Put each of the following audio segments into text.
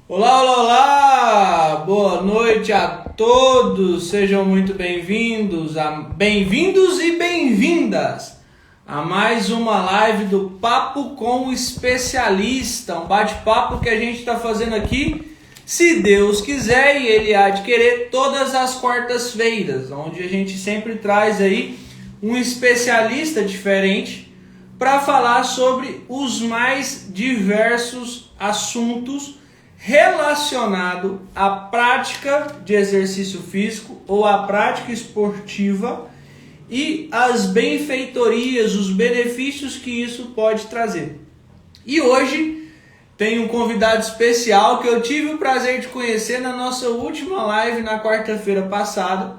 Olá, olá, olá! Boa noite a todos, sejam muito bem-vindos e bem-vindas a mais uma live do Papo com o Especialista, um bate-papo que a gente está fazendo aqui, se Deus quiser e Ele há de querer, todas as quartas-feiras, onde a gente sempre traz aí um especialista diferente para falar sobre os mais diversos assuntos relacionado à prática de exercício físico ou à prática esportiva e as benfeitorias, os benefícios que isso pode trazer. E hoje tem um convidado especial que eu tive o prazer de conhecer na nossa última live na quarta-feira passada,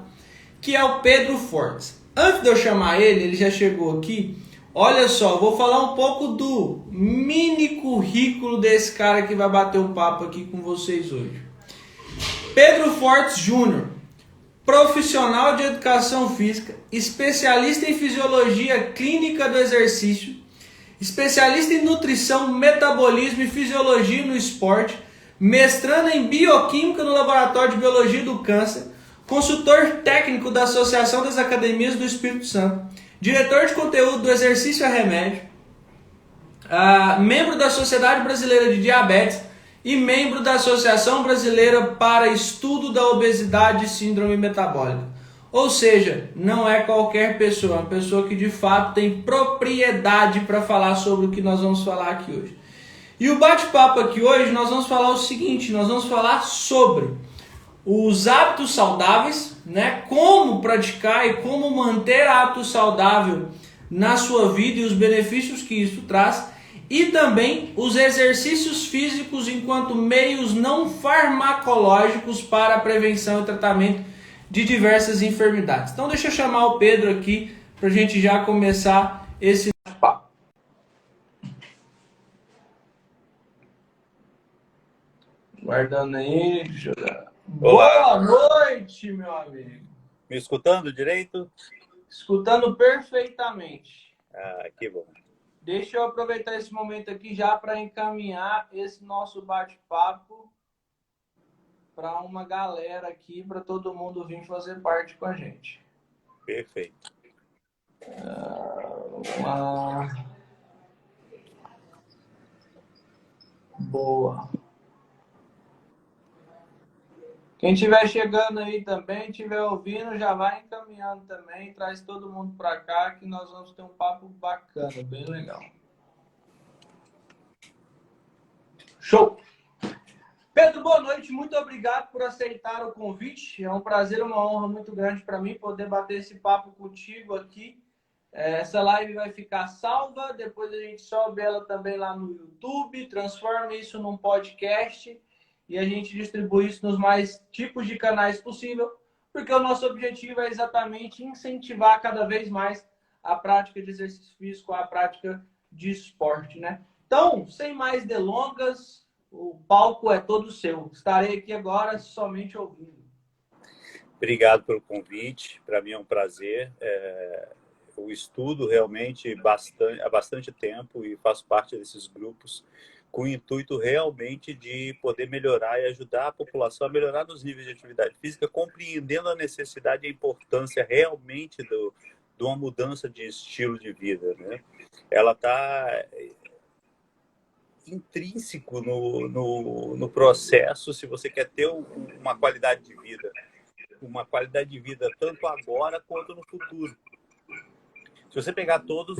que é o Pedro Fortes. Antes de eu chamar ele, ele já chegou aqui. Olha só, vou falar um pouco do mini currículo desse cara que vai bater um papo aqui com vocês hoje. Pedro Fortes Júnior, profissional de educação física, especialista em fisiologia clínica do exercício, especialista em nutrição, metabolismo e fisiologia no esporte, mestrando em bioquímica no Laboratório de Biologia do Câncer, consultor técnico da Associação das Academias do Espírito Santo, diretor de conteúdo do Exercício é Remédio, membro da Sociedade Brasileira de Diabetes e membro da Associação Brasileira para Estudo da Obesidade e Síndrome Metabólica. Ou seja, não é qualquer pessoa, é uma pessoa que de fato tem propriedade para falar sobre o que nós vamos falar aqui hoje. E o bate-papo aqui hoje nós vamos falar o seguinte, nós vamos falar sobre os hábitos saudáveis, né? Como praticar e como manter hábito saudável na sua vida e os benefícios que isso traz, e também os exercícios físicos enquanto meios não farmacológicos para a prevenção e tratamento de diversas enfermidades. Então deixa eu chamar o Pedro aqui para a gente já começar esse papo. Guardando aí, deixa eu dar. Olá. Boa noite, meu amigo. Me escutando direito? Escutando perfeitamente. Que bom. Deixa eu aproveitar esse momento aqui já para encaminhar esse nosso bate-papo para uma galera aqui, para todo mundo vir fazer parte com a gente. Perfeito. Boa. Quem estiver chegando aí também, estiver ouvindo, já vai encaminhando também, traz todo mundo para cá que nós vamos ter um papo bacana, bem legal. Show! Pedro, boa noite, muito obrigado por aceitar o convite. É um prazer, uma honra muito grande para mim poder bater esse papo contigo aqui. Essa live vai ficar salva, depois a gente sobe ela também lá no YouTube, transforma isso num podcast e a gente distribui isso nos mais tipos de canais possível, porque o nosso objetivo é exatamente incentivar cada vez mais a prática de exercício físico, a prática de esporte, né? Então, sem mais delongas, o palco é todo seu. Estarei aqui agora somente ouvindo. Obrigado pelo convite. Para mim é um prazer. Eu estudo realmente há bastante tempo e faço parte desses grupos com o intuito realmente de poder melhorar e ajudar a população a melhorar nos níveis de atividade física, compreendendo a necessidade e a importância realmente de uma mudança de estilo de vida, né? Ela está intrínseco no processo, se você quer ter uma qualidade de vida. Uma qualidade de vida tanto agora quanto no futuro. Se você pegar todos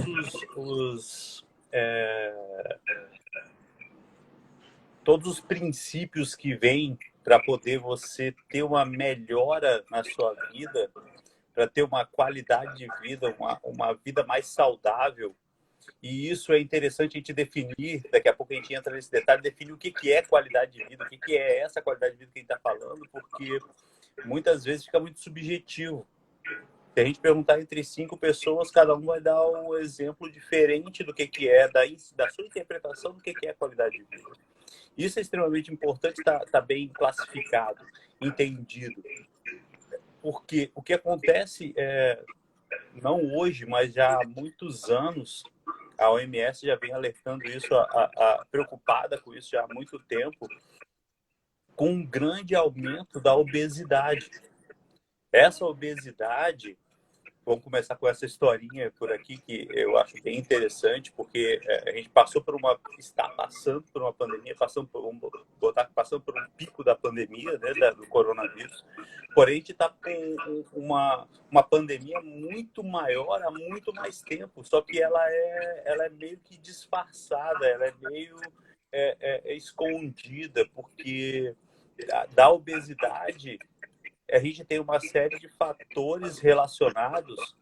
os princípios que vêm para poder você ter uma melhora na sua vida, para ter uma qualidade de vida, uma vida mais saudável. E isso é interessante a gente definir, daqui a pouco a gente entra nesse detalhe, definir o que é qualidade de vida, o que é essa qualidade de vida que a gente está falando, porque muitas vezes fica muito subjetivo. Se a gente perguntar entre 5 pessoas, cada um vai dar um exemplo diferente do que é, da sua interpretação do que é qualidade de vida. Isso é extremamente importante, tá bem classificado, entendido. Porque o que acontece não hoje, mas já há muitos anos, a OMS já vem alertando isso, preocupada com isso já há muito tempo, com um grande aumento da obesidade. Essa obesidade, vamos começar com essa historinha por aqui, que eu acho bem interessante, porque a gente está passando por uma pandemia, passando por um pico da pandemia, né, do coronavírus, porém a gente está com uma pandemia muito maior há muito mais tempo, só que ela é meio que disfarçada, ela é meio escondida, porque da obesidade a gente tem uma série de fatores relacionados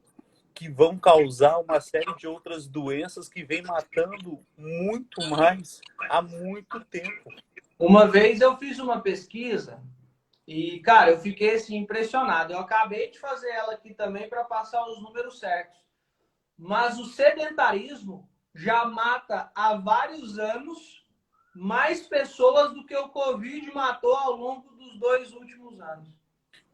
que vão causar uma série de outras doenças que vem matando muito mais há muito tempo. Uma vez eu fiz uma pesquisa e, cara, eu fiquei assim, impressionado. Eu acabei de fazer ela aqui também para passar os números certos. Mas o sedentarismo já mata há vários anos mais pessoas do que o Covid matou ao longo dos 2 últimos anos.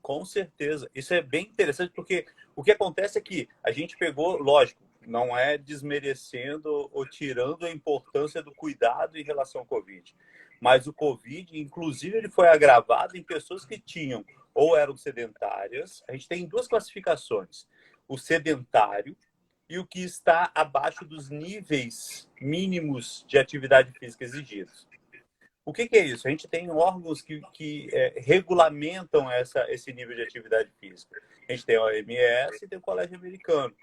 Com certeza. Isso é bem interessante, porque o que acontece é que a gente pegou, lógico, não é desmerecendo ou tirando a importância do cuidado em relação ao Covid. Mas o Covid, inclusive, ele foi agravado em pessoas que tinham ou eram sedentárias. A gente tem 2 classificações: o sedentário e o que está abaixo dos níveis mínimos de atividade física exigidos. O que é isso? A gente tem órgãos que regulamentam esse nível de atividade física. A gente tem a OMS e tem o Colégio Americano,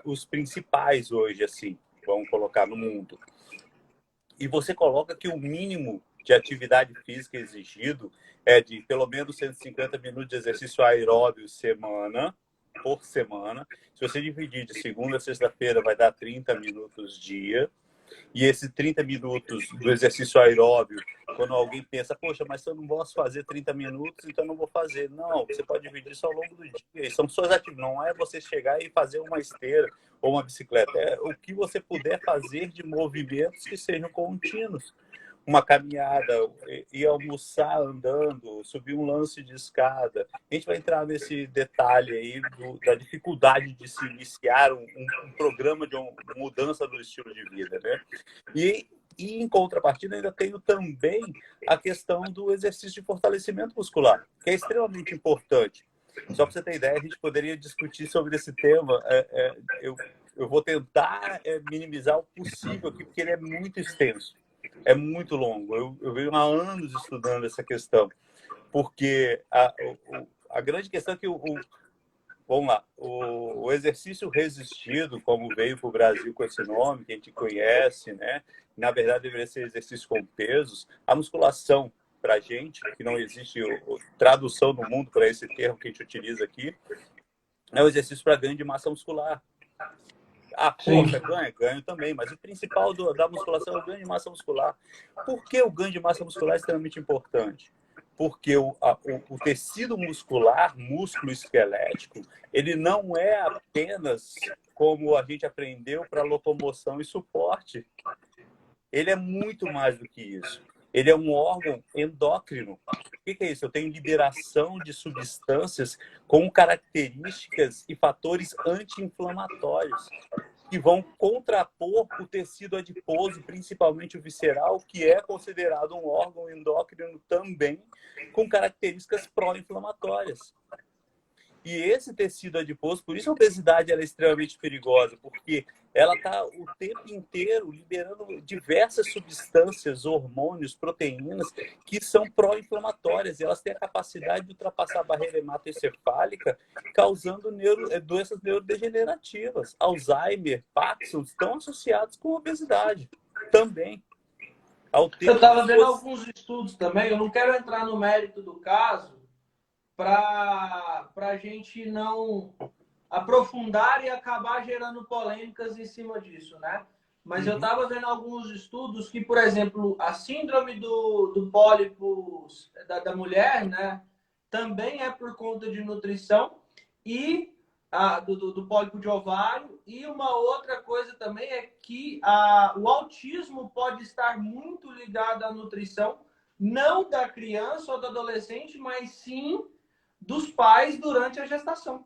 os principais hoje, assim, vamos colocar no mundo. E você coloca que o mínimo de atividade física exigido é de pelo menos 150 minutos de exercício aeróbio por semana. Se você dividir de segunda a sexta-feira, vai dar 30 minutos dia. E esses 30 minutos do exercício aeróbio, quando alguém pensa, poxa, mas se eu não posso fazer 30 minutos, então não vou fazer. Não, você pode dividir isso ao longo do dia. E são suas atividades. Não é você chegar e fazer uma esteira ou uma bicicleta. É o que você puder fazer de movimentos que sejam contínuos. Uma caminhada, ir almoçar andando, subir um lance de escada. A gente vai entrar nesse detalhe aí da dificuldade de se iniciar um programa de mudança do estilo de vida, né? E em contrapartida, ainda tenho também a questão do exercício de fortalecimento muscular, que é extremamente importante. Só para você ter ideia, a gente poderia discutir sobre esse tema. Eu vou tentar minimizar o possível aqui, porque ele é muito extenso. É muito longo. Eu venho há anos estudando essa questão, porque a grande questão é que vamos lá, o exercício resistido, como veio para o Brasil com esse nome, que a gente conhece, né? Na verdade, deveria ser exercício com pesos. A musculação, para a gente, que não existe tradução no mundo para esse termo que a gente utiliza aqui, é o exercício para ganho de massa muscular. A força ganho também, mas o principal da musculação é o ganho de massa muscular. Por que o ganho de massa muscular é extremamente importante? Porque o tecido muscular, músculo esquelético, ele não é apenas como a gente aprendeu para locomoção e suporte. Ele é muito mais do que isso. Ele é um órgão endócrino. O que é isso? Eu tenho liberação de substâncias com características e fatores anti-inflamatórios que vão contrapor o tecido adiposo, principalmente o visceral, que é considerado um órgão endócrino também, com características pró-inflamatórias. E esse tecido adiposo, por isso a obesidade ela é extremamente perigosa, porque ela está o tempo inteiro liberando diversas substâncias, hormônios, proteínas, que são pró-inflamatórias. E elas têm a capacidade de ultrapassar a barreira hematoencefálica, causando doenças neurodegenerativas. Alzheimer, Parkinson estão associados com obesidade também. Eu estava vendo alguns estudos também, eu não quero entrar no mérito do caso, para a gente não aprofundar e acabar gerando polêmicas em cima disso, né? Mas eu estava vendo alguns estudos que, por exemplo, a síndrome do pólipo da mulher, né, também é por conta de nutrição e do pólipo de ovário. E uma outra coisa também é que o autismo pode estar muito ligado à nutrição, não da criança ou do adolescente, mas sim dos pais durante a gestação.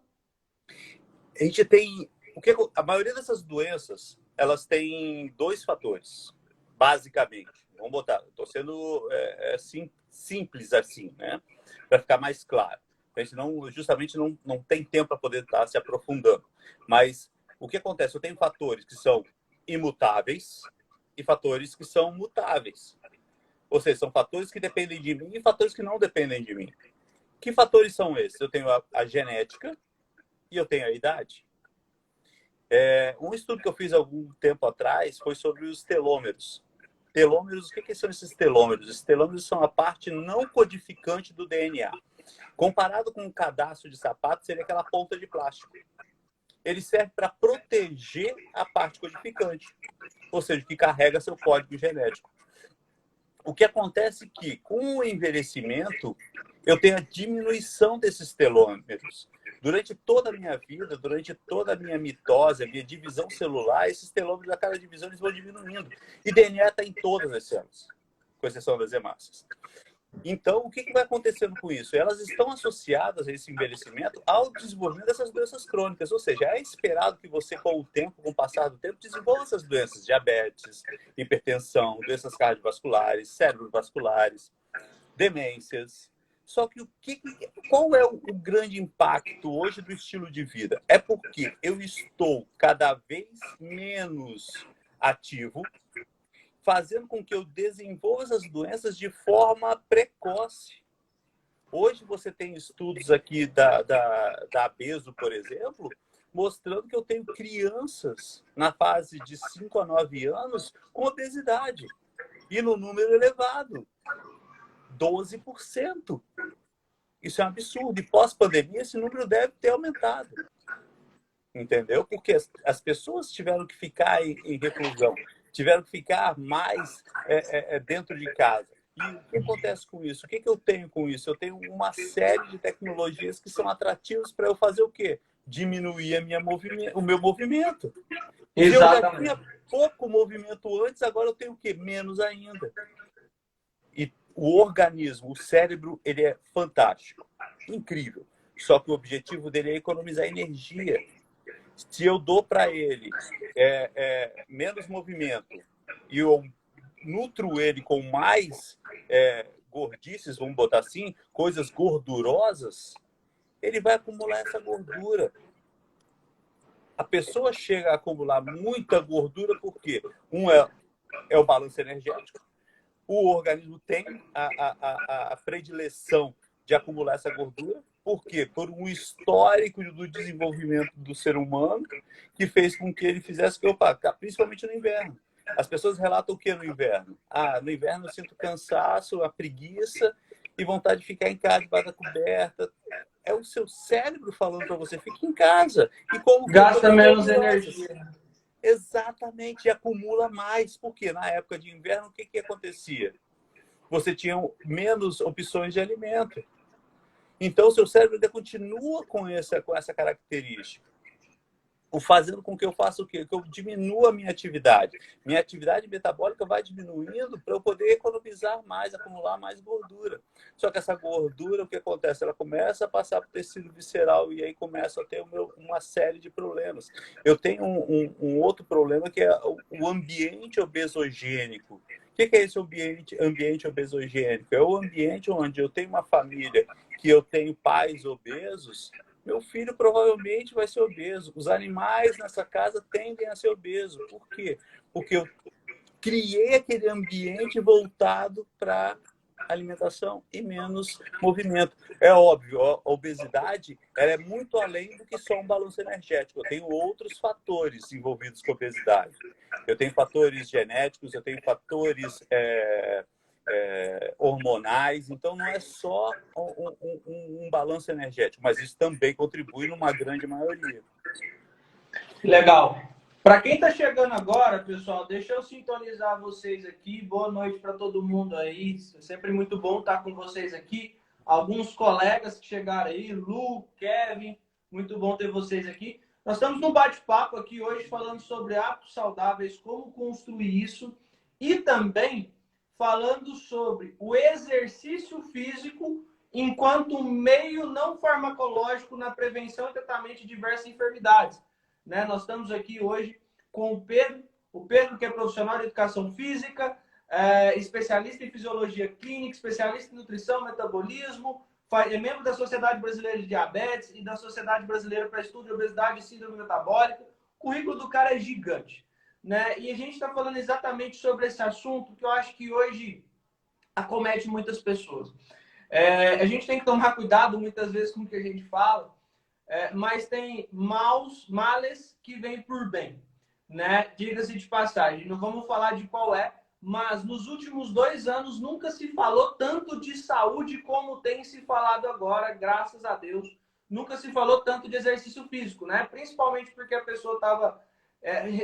A gente tem... A maioria dessas doenças, elas têm 2 fatores, basicamente. vamos botar, estou sendo simples assim, né? Para ficar mais claro. A gente justamente não tem tempo para poder estar se aprofundando. Mas o que acontece? Eu tenho fatores que são imutáveis e fatores que são mutáveis. Ou seja, são fatores que dependem de mim e fatores que não dependem de mim. Que fatores são esses? Eu tenho a genética e eu tenho a idade. Um estudo que eu fiz algum tempo atrás foi sobre os telômeros. Telômeros, o que são esses telômeros? Esses telômeros são a parte não codificante do DNA. Comparado com um cadastro de sapato, seria aquela ponta de plástico. Ele serve para proteger a parte codificante, ou seja, que carrega seu código genético. O que acontece é que, com o envelhecimento, eu tenho a diminuição desses telômeros. Durante toda a minha vida, durante toda a minha mitose, a minha divisão celular, esses telômeros, a cada divisão, eles vão diminuindo. E DNA está em todas as células, com exceção das hemácias. Então, o que vai acontecendo com isso? Elas estão associadas a esse envelhecimento ao desenvolvimento dessas doenças crônicas. Ou seja, é esperado que você, com o tempo, com o passar do tempo, desenvolva essas doenças, diabetes, hipertensão, doenças cardiovasculares, cerebrovasculares, demências. Só que qual é o grande impacto hoje do estilo de vida? É porque eu estou cada vez menos ativo, fazendo com que eu desenvolva essas doenças de forma precoce. Hoje você tem estudos aqui da Abeso, por exemplo, mostrando que eu tenho crianças na fase de 5 a 9 anos com obesidade. E no número elevado, 12%. Isso é um absurdo. E pós-pandemia, esse número deve ter aumentado. Entendeu? Porque as pessoas tiveram que ficar em reclusão, tiveram que ficar mais dentro de casa. E o que acontece com isso? O que eu tenho com isso? Eu tenho uma série de tecnologias que são atrativas para eu fazer o quê? Diminuir o meu movimento. Exatamente. Eu já tinha pouco movimento antes, agora eu tenho o quê? Menos ainda. E o organismo, o cérebro, ele é fantástico, incrível. Só que o objetivo dele é economizar energia. Se eu dou para ele menos movimento e eu nutro ele com mais gordices, vamos botar assim, coisas gordurosas, ele vai acumular essa gordura. A pessoa chega a acumular muita gordura porque é o balanço energético. O organismo tem a predileção de acumular essa gordura. Por quê? Por um histórico do desenvolvimento do ser humano que fez com que ele fizesse principalmente no inverno. As pessoas relatam o que no inverno? No inverno eu sinto cansaço, a preguiça e vontade de ficar em casa, debaixo da coberta. É o seu cérebro falando para você, fique em casa. E como gasta menos energia. Exatamente, e acumula mais. Porque na época de inverno, o que acontecia? Você tinha menos opções de alimento. Então, o seu cérebro ainda continua com essa característica. Fazendo com que eu faça o quê? Que eu diminua a minha atividade. Minha atividade metabólica vai diminuindo para eu poder economizar mais, acumular mais gordura. Só que essa gordura, o que acontece? Ela começa a passar para o tecido visceral e aí começa a ter uma série de problemas. Eu tenho um outro problema que é o ambiente obesogênico. O que é esse ambiente obesogênico? É o ambiente onde eu tenho uma família que eu tenho pais obesos, meu filho provavelmente vai ser obeso. Os animais nessa casa tendem a ser obesos. Por quê? Porque eu criei aquele ambiente voltado para alimentação e menos movimento. É óbvio, a obesidade ela é muito além do que só um balanço energético. Eu tenho outros fatores envolvidos com a obesidade. Eu tenho fatores genéticos, eu tenho fatores hormonais, então não é só um balanço energético, mas isso também contribui numa grande maioria. Legal. Para quem está chegando agora, pessoal, deixa eu sintonizar vocês aqui. Boa noite para todo mundo aí. É sempre muito bom estar com vocês aqui. Alguns colegas que chegaram aí, Lu, Kevin, muito bom ter vocês aqui. Nós estamos num bate-papo aqui hoje falando sobre hábitos saudáveis, como construir isso e também falando sobre o exercício físico enquanto meio não farmacológico na prevenção e tratamento de diversas enfermidades. Né? Nós estamos aqui hoje com o Pedro que é profissional de educação física, especialista em fisiologia clínica, especialista em nutrição, metabolismo, é membro da Sociedade Brasileira de Diabetes e da Sociedade Brasileira para Estudo de Obesidade e Síndrome Metabólica. O currículo do cara é gigante, né? E a gente está falando exatamente sobre esse assunto que eu acho que hoje acomete muitas pessoas. A gente tem que tomar cuidado muitas vezes com o que a gente fala, mas tem males que vêm por bem, né? Diga-se de passagem, não vamos falar de qual é, mas nos últimos 2 anos nunca se falou tanto de saúde como tem se falado agora, graças a Deus. Nunca se falou tanto de exercício físico, né? Principalmente porque a pessoa estava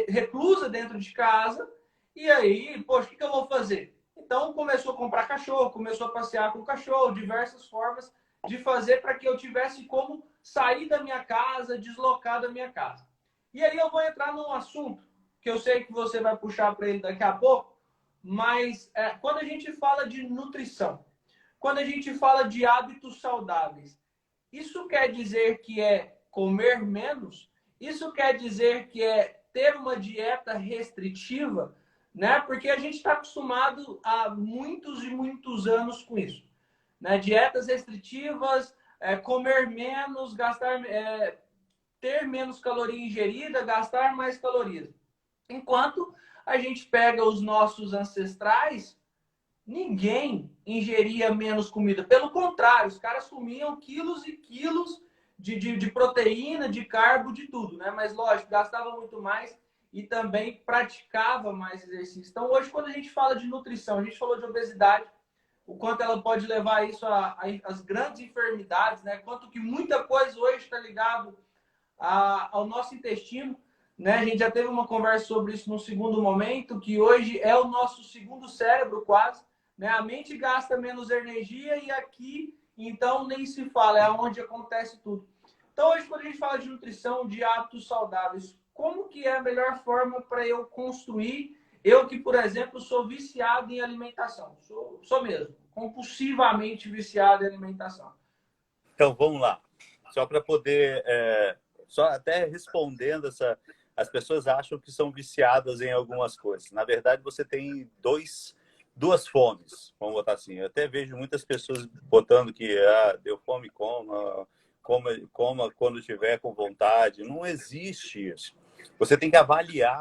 reclusa dentro de casa. E aí, poxa, o que eu vou fazer? Então começou a comprar cachorro, começou a passear com o cachorro, diversas formas de fazer para que eu tivesse como sair da minha casa, deslocar da minha casa. E aí eu vou entrar num assunto que eu sei que você vai puxar para ele daqui a pouco, mas quando a gente fala de nutrição, quando a gente fala de hábitos saudáveis, isso quer dizer que é comer menos? Isso quer dizer que é ter uma dieta restritiva? Né? Porque a gente está acostumado há muitos e muitos anos com isso. Né? Dietas restritivas, comer menos, gastar, ter menos caloria ingerida, gastar mais calorias. Enquanto a gente pega os nossos ancestrais, ninguém ingeria menos comida. Pelo contrário, os caras comiam quilos e quilos de proteína, de carbo, de tudo, né? Mas, lógico, gastava muito mais e também praticava mais exercício. Então, hoje, quando a gente fala de nutrição, a gente falou de obesidade, o quanto ela pode levar isso às grandes enfermidades, né? Quanto que muita coisa hoje está ligado ao nosso intestino, né? A gente já teve uma conversa sobre isso no segundo momento, que hoje é o nosso segundo cérebro quase, né? A mente gasta menos energia e aqui, então, nem se fala, é onde acontece tudo. Então, hoje, quando a gente fala de nutrição, de hábitos saudáveis, como que é a melhor forma para eu construir? Eu que, por exemplo, sou viciado em alimentação, sou mesmo, compulsivamente viciado em alimentação. Então, vamos lá. Só para poder, só até respondendo as pessoas acham que são viciadas em algumas coisas. Na verdade, você tem duas fomes, vamos botar assim. Eu até vejo muitas pessoas botando que deu fome, coma quando tiver com vontade. Não existe isso. Você tem que avaliar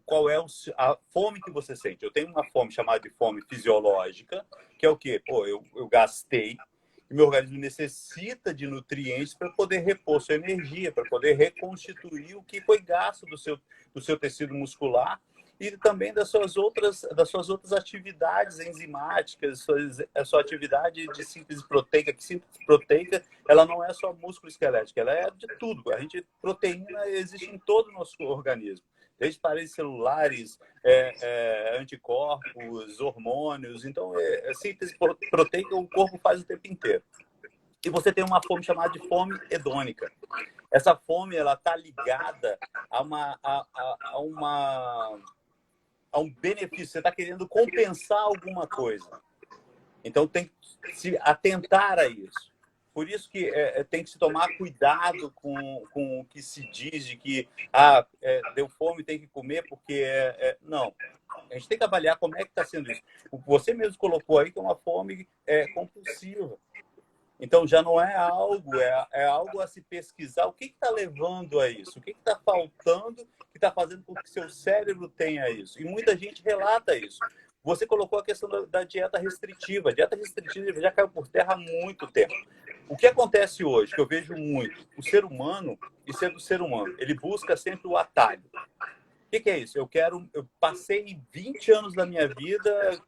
qual é a fome que você sente. Eu tenho uma fome chamada de fome fisiológica, que é o quê? Pô, eu gastei, e meu organismo necessita de nutrientes para poder repor sua energia, para poder reconstituir o que foi gasto do seu tecido muscular e também das suas outras atividades enzimáticas, a sua atividade de síntese proteica, que síntese proteica, ela não é só músculo esquelético, ela é de tudo. Proteína existe em todo o nosso organismo, desde paredes celulares, anticorpos, hormônios. Então, a síntese proteica o corpo faz o tempo inteiro. E você tem uma fome chamada de fome hedônica. Essa fome, ela está ligada a um benefício, você está querendo compensar alguma coisa. Então, tem que se atentar a isso. Por isso que tem que se tomar cuidado com o que se diz de que deu fome, tem que comer, porque não. A gente tem que avaliar como é que está sendo isso. Você mesmo colocou aí que é uma fome compulsiva. Então, já não é algo, é algo a se pesquisar. O que está levando a isso? O que está faltando que está fazendo com que seu cérebro tenha isso? E muita gente relata isso. Você colocou a questão da dieta restritiva. A dieta restritiva já caiu por terra há muito tempo. O que acontece hoje, que eu vejo muito, o ser humano, isso é do ser humano, ele busca sempre o atalho. O que é isso? Eu passei 20 anos da minha vida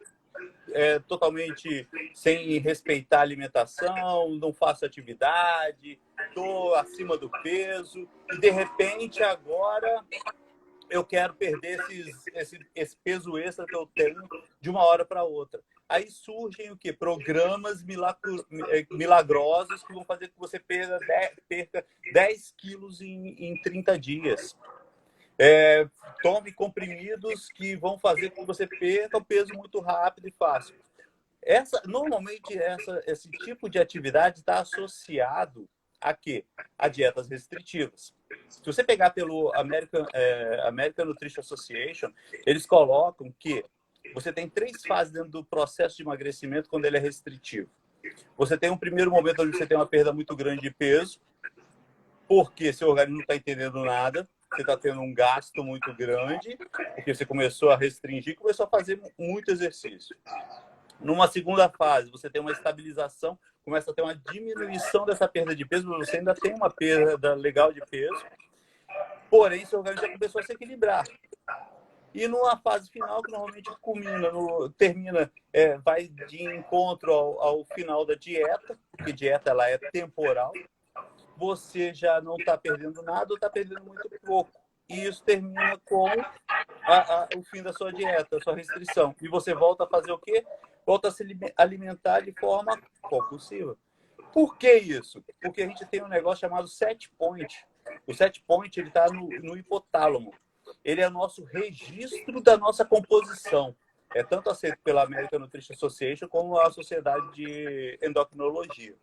totalmente sem respeitar a alimentação, não faço atividade, estou acima do peso e de repente agora eu quero perder esse peso extra que eu tenho de uma hora para outra. Aí surgem o quê? Programas milagrosos que vão fazer com que você perca 10 quilos em 30 dias. Tome comprimidos que vão fazer com que você perca o peso muito rápido e fácil. Normalmente, esse tipo de atividade está associado a quê? A dietas restritivas. Se você pegar pelo American Nutrition Association, eles colocam que você tem 3 fases dentro do processo de emagrecimento quando ele é restritivo. Você tem um primeiro momento onde você tem uma perda muito grande de peso, porque seu organismo não está entendendo nada, você está tendo um gasto muito grande, porque você começou a restringir, começou a fazer muito exercício. Numa segunda fase, você tem uma estabilização, começa a ter uma diminuição dessa perda de peso, você ainda tem uma perda legal de peso, porém, seu organismo já começou a se equilibrar. E numa fase final, que normalmente termina, vai de encontro ao final da dieta, porque dieta ela é temporal, você já não está perdendo nada ou está perdendo muito pouco. E isso termina com o fim da sua dieta, a sua restrição. E você volta a fazer o quê? Volta a se alimentar de forma compulsiva. Por que isso? Porque a gente tem um negócio chamado set point. O set point está no hipotálamo. Ele é o nosso registro da nossa composição. É tanto aceito pela American Nutrition Association como a Sociedade de Endocrinologia.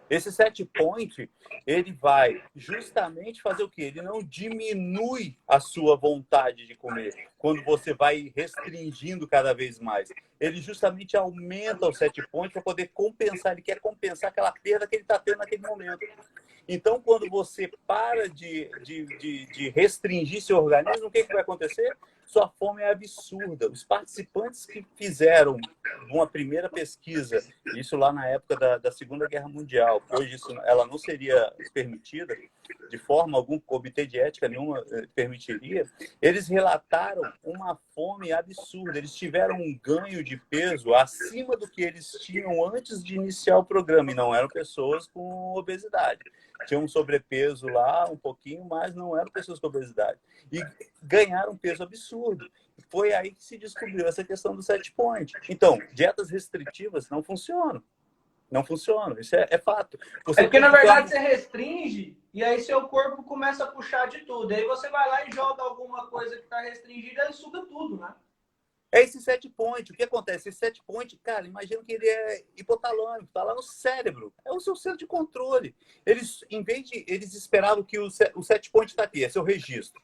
Esse set point, ele vai justamente fazer o quê? Ele não diminui a sua vontade de comer quando você vai restringindo cada vez mais. Ele justamente aumenta o set point para poder compensar. Ele quer compensar aquela perda que ele está tendo naquele momento. Então, quando você para de restringir seu organismo, o que vai acontecer? Sua fome é absurda. Os participantes que fizeram uma primeira pesquisa, isso lá na época da Segunda Guerra Mundial, hoje ela não seria permitida, de forma alguma, o comitê de ética nenhuma permitiria, eles relataram uma fome absurda. Eles tiveram um ganho de peso acima do que eles tinham antes de iniciar o programa, e não eram pessoas com obesidade. Tinham um sobrepeso lá, um pouquinho, mas não eram pessoas com obesidade. E ganharam peso absurdo. Foi aí que se descobriu essa questão do set point. Então, dietas restritivas não funcionam. Não funcionam, isso é fato. É porque, na verdade, você restringe e aí seu corpo começa a puxar de tudo. Aí você vai lá e joga alguma coisa que está restringida e suga tudo, né? É esse set point. O que acontece? Esse set point, cara, imagina que ele é hipotalâmico, está lá no cérebro. É o seu centro de controle. Eles esperavam que o set point está aqui, é seu registro.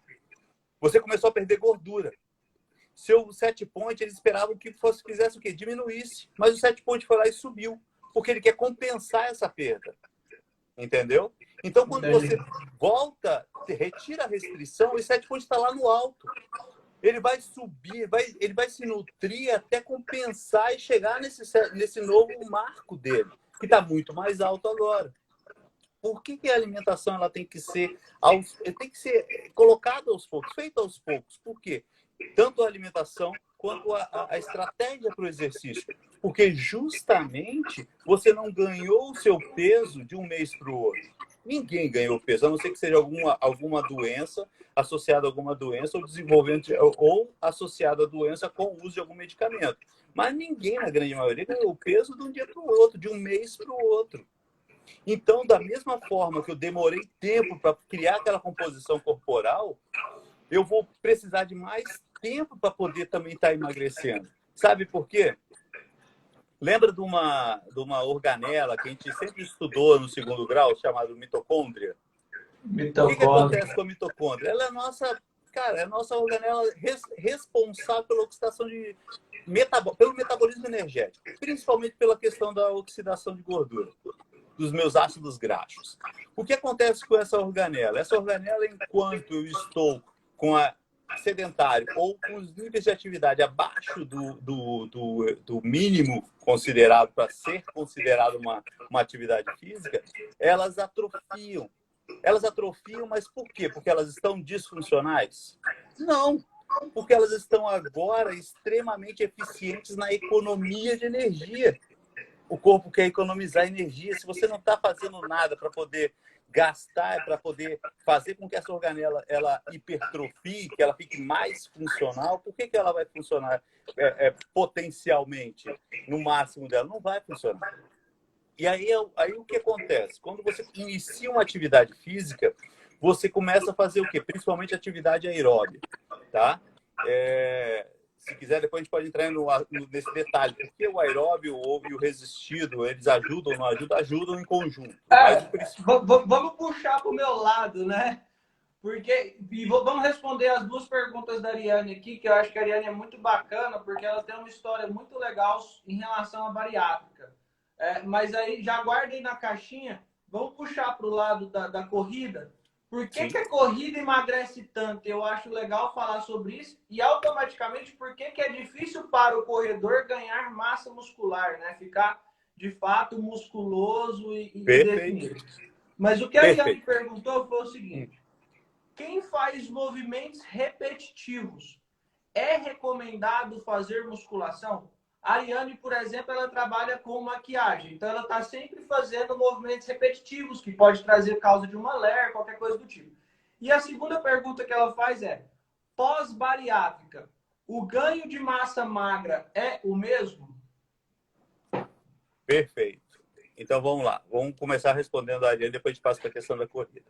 Você começou a perder gordura. Seu set point, eles esperavam que fizesse o quê? Diminuísse. Mas o set point foi lá e subiu. Porque ele quer compensar essa perda. Entendeu? Então, quando você volta, retira a restrição, o set point está lá no alto. Ele vai subir, ele vai se nutrir até compensar e chegar nesse novo marco dele, que está muito mais alto agora. Por que a alimentação ela tem que ser colocada aos poucos, feita aos poucos? Por quê? Tanto a alimentação quanto a estratégia para o exercício. Porque justamente você não ganhou o seu peso de um mês para o outro. Ninguém ganhou peso, a não ser que seja alguma doença, associada a alguma doença, ou desenvolvimento, ou associada à doença com o uso de algum medicamento. Mas ninguém, na grande maioria, ganhou peso de um dia para o outro, de um mês para o outro. Então, da mesma forma que eu demorei tempo para criar aquela composição corporal, eu vou precisar de mais tempo para poder também estar emagrecendo. Sabe por quê? Lembra de uma organela que a gente sempre estudou no segundo grau, chamada mitocôndria? O que acontece com a mitocôndria? Ela é a nossa organela responsável pela oxidação pelo metabolismo energético, principalmente pela questão da oxidação de gordura, dos meus ácidos graxos. O que acontece com essa organela? Essa organela, enquanto eu estou com a sedentário ou com os níveis de atividade abaixo do mínimo considerado para ser considerado uma atividade física, elas atrofiam. Elas atrofiam, mas por quê? Porque elas estão disfuncionais? Não, porque elas estão agora extremamente eficientes na economia de energia. O corpo quer economizar energia. Se você não está fazendo nada para poder gastar, para poder fazer com que essa organela ela hipertrofie, que ela fique mais funcional, por que ela vai funcionar potencialmente no máximo dela? Não vai funcionar. E aí o que acontece? Quando você inicia uma atividade física, você começa a fazer o quê? Principalmente atividade aeróbica, tá? Se quiser, depois a gente pode entrar nesse detalhe. Porque o aeróbio e o resistido, eles ajudam ou não ajudam? Ajudam em conjunto. Vamos puxar para o meu lado, né? Vamos responder as duas perguntas da Ariane aqui, que eu acho que a Ariane é muito bacana, porque ela tem uma história muito legal em relação à bariátrica. Mas aí já guardem na caixinha, vamos puxar para o lado da corrida. Por que a corrida emagrece tanto? Eu acho legal falar sobre isso. E automaticamente, por que é difícil para o corredor ganhar massa muscular, né? Ficar de fato musculoso e definido. Mas o que a Ariane perguntou foi o seguinte: quem faz movimentos repetitivos, é recomendado fazer musculação? A Ariane, por exemplo, ela trabalha com maquiagem, então ela está sempre fazendo movimentos repetitivos, que pode trazer causa de uma ler, qualquer coisa do tipo. E a segunda pergunta que ela faz é: pós-bariátrica, o ganho de massa magra é o mesmo? Perfeito. Então vamos lá, vamos começar respondendo a Ariane, depois a gente passa para a questão da corrida.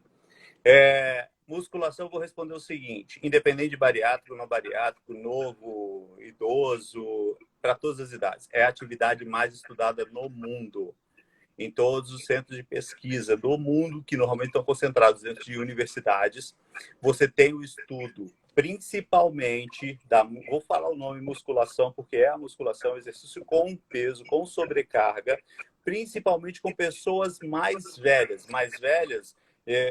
Musculação, eu vou responder o seguinte: independente de bariátrico, não bariátrico, novo, idoso, para todas as idades, é a atividade mais estudada no mundo, em todos os centros de pesquisa do mundo, que normalmente estão concentrados dentro de universidades. Você tem o estudo, principalmente, vou falar o nome musculação, porque é a musculação, exercício com peso, com sobrecarga, principalmente com pessoas mais velhas. Mais velhas,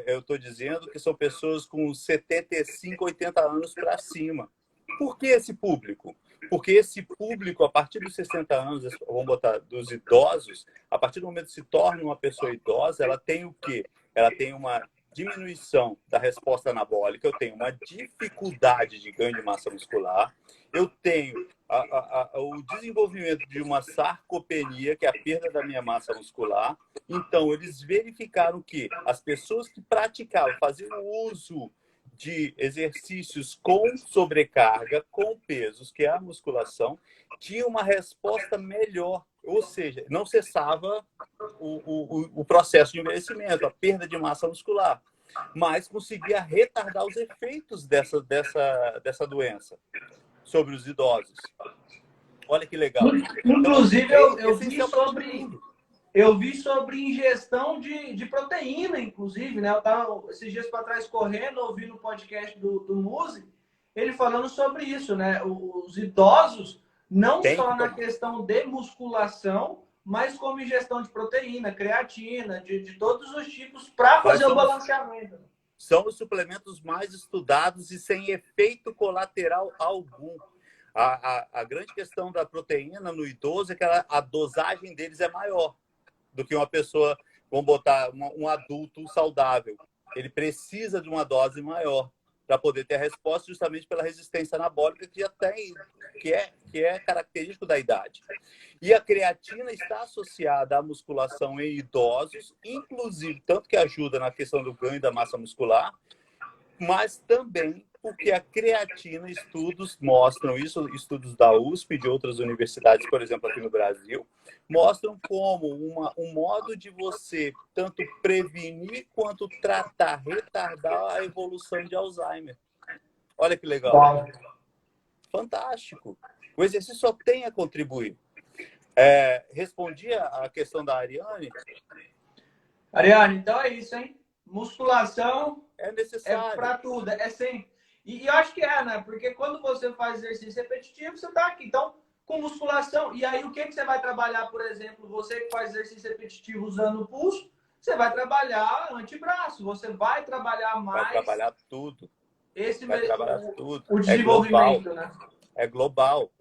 eu estou dizendo que são pessoas com 75, 80 anos para cima. Por que esse público? Porque esse público, a partir dos 60 anos, vamos botar, dos idosos, a partir do momento que se torna uma pessoa idosa, ela tem o quê? Ela tem uma diminuição da resposta anabólica, eu tenho uma dificuldade de ganho de massa muscular, eu tenho o desenvolvimento de uma sarcopenia, que é a perda da minha massa muscular. Então, eles verificaram que as pessoas que praticavam, faziam uso de exercícios com sobrecarga, com pesos, que é a musculação, tinha uma resposta melhor, ou seja, não cessava o processo de envelhecimento, a perda de massa muscular, mas conseguia retardar os efeitos dessa doença sobre os idosos. Olha que legal. Inclusive, então, eu vi sobre ingestão de proteína, inclusive, né? Eu estava esses dias para trás correndo, ouvindo o podcast do Muzi, ele falando sobre isso, né? Os idosos, não só na questão de musculação, mas como ingestão de proteína, creatina, de todos os tipos, para fazer o balanceamento. São os suplementos mais estudados e sem efeito colateral algum. A grande questão da proteína no idoso é que a dosagem deles é maior do que uma pessoa, vamos botar, um adulto saudável. Ele precisa de uma dose maior para poder ter a resposta, justamente pela resistência anabólica que já tem, que é característico da idade. E a creatina está associada à musculação em idosos, inclusive, tanto que ajuda na questão do ganho da massa muscular, mas também porque a creatina, estudos mostram isso, estudos da USP e de outras universidades, por exemplo, aqui no Brasil, mostram como um modo de você tanto prevenir quanto tratar, retardar a evolução de Alzheimer. Olha que legal. Uau. Fantástico. O exercício só tem a contribuir. Respondi a questão da Ariane? Ariane, então é isso, hein? Musculação é necessário. É para tudo, é sempre. E eu acho que né? Porque quando você faz exercício repetitivo, você está aqui. Então, com musculação, e aí o que você vai trabalhar, por exemplo, você que faz exercício repetitivo usando o pulso, você vai trabalhar antebraço, você vai trabalhar mais... Vai trabalhar tudo. Vai trabalhar tudo. O desenvolvimento, né? É global.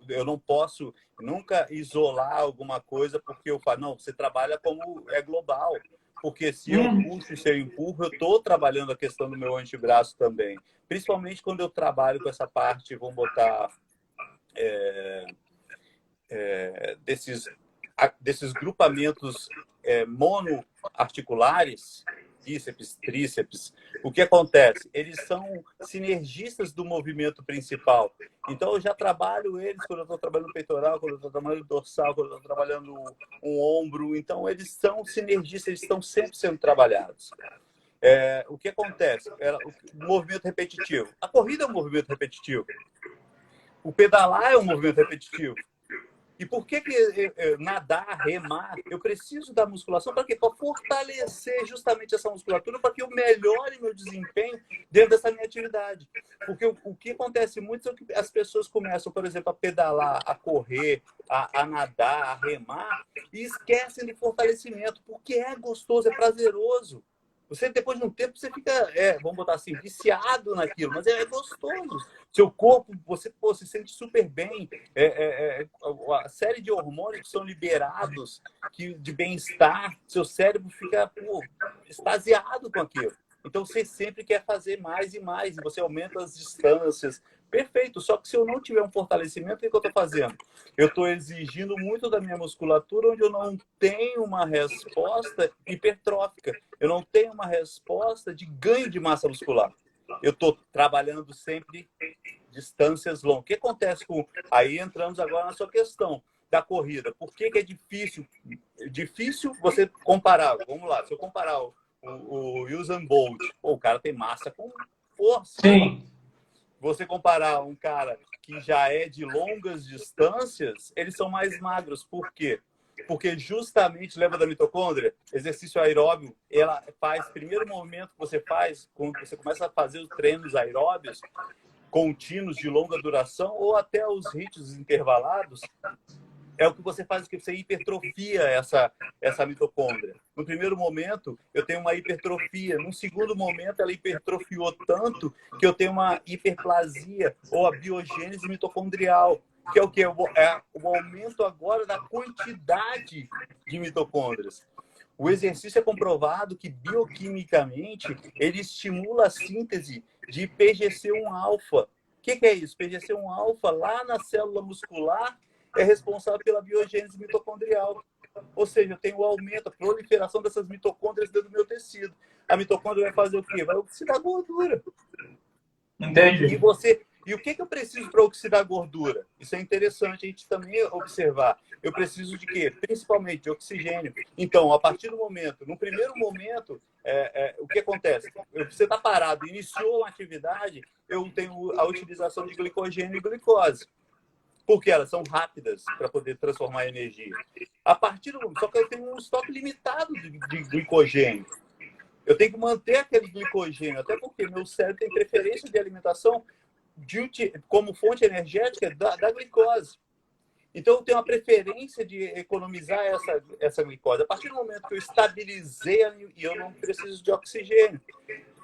Eu não posso nunca isolar alguma coisa porque eu falo, não, você trabalha como é global. Porque se eu puxo e se eu empurro, eu estou trabalhando a questão do meu antebraço também. Principalmente quando eu trabalho com essa parte, vamos botar, desses grupamentos monoarticulares, bíceps, tríceps. O que acontece? Eles são sinergistas do movimento principal. Então, eu já trabalho eles quando eu estou trabalhando peitoral, quando eu estou trabalhando dorsal, quando eu estou trabalhando um ombro. Então, eles são sinergistas, eles estão sempre sendo trabalhados. O que acontece? O movimento repetitivo. A corrida é um movimento repetitivo. O pedalar é um movimento repetitivo. E por que nadar, remar, eu preciso da musculação para quê? Para fortalecer justamente essa musculatura, para que eu melhore meu desempenho dentro dessa minha atividade. Porque o que acontece muito é que as pessoas começam, por exemplo, a pedalar, a correr, a nadar, a remar, e esquecem do fortalecimento, porque é gostoso, é prazeroso. Você, depois de um tempo, você fica, vamos botar assim, viciado naquilo, mas é gostoso. Seu corpo, você se sente super bem. A série de hormônios que são liberados de bem-estar, seu cérebro fica extasiado com aquilo. Então, você sempre quer fazer mais e mais, e você aumenta as distâncias. Perfeito, só que se eu não tiver um fortalecimento, o que eu estou fazendo? Eu estou exigindo muito da minha musculatura, onde eu não tenho uma resposta hipertrófica. Eu não tenho uma resposta de ganho de massa muscular. Eu estou trabalhando sempre distâncias longas. O que acontece com... Aí entramos agora na sua questão da corrida. Por que é difícil? Difícil você comparar. Vamos lá, se eu comparar o Usain Bolt, o cara tem massa com força. Sim. Você comparar um cara que já é de longas distâncias, eles são mais magros. Por quê? Porque justamente, lembra da mitocôndria? Exercício aeróbio, ela faz, primeiro momento que você faz, quando você começa a fazer os treinos aeróbios, contínuos de longa duração, ou até os ritmos intervalados, é o que você faz, que você hipertrofia essa mitocôndria. No primeiro momento, eu tenho uma hipertrofia. No segundo momento, ela hipertrofiou tanto que eu tenho uma hiperplasia, ou a biogênese mitocondrial, que é o quê? É o aumento agora da quantidade de mitocôndrias. O exercício é comprovado que, bioquimicamente, ele estimula a síntese de PGC1-alfa. O que é isso? PGC1-alfa, lá na célula muscular, é responsável pela biogênese mitocondrial. Ou seja, eu tenho o aumento, a proliferação dessas mitocôndrias dentro do meu tecido. A mitocôndria vai fazer o quê? Vai oxidar gordura. Entendi. E o que eu preciso para oxidar gordura? Isso é interessante a gente também observar. Eu preciso de quê? Principalmente de oxigênio. Então, a partir do momento, no primeiro momento, o que acontece? Você está parado, iniciou uma atividade, eu tenho a utilização de glicogênio e glicose. Porque elas são rápidas para poder transformar em energia. Só que eu tenho um estoque limitado de glicogênio. Eu tenho que manter aquele glicogênio, até porque meu cérebro tem preferência de alimentação como fonte energética da glicose. Então, eu tenho uma preferência de economizar essa glicose. A partir do momento que eu estabilizei, e eu não preciso de oxigênio,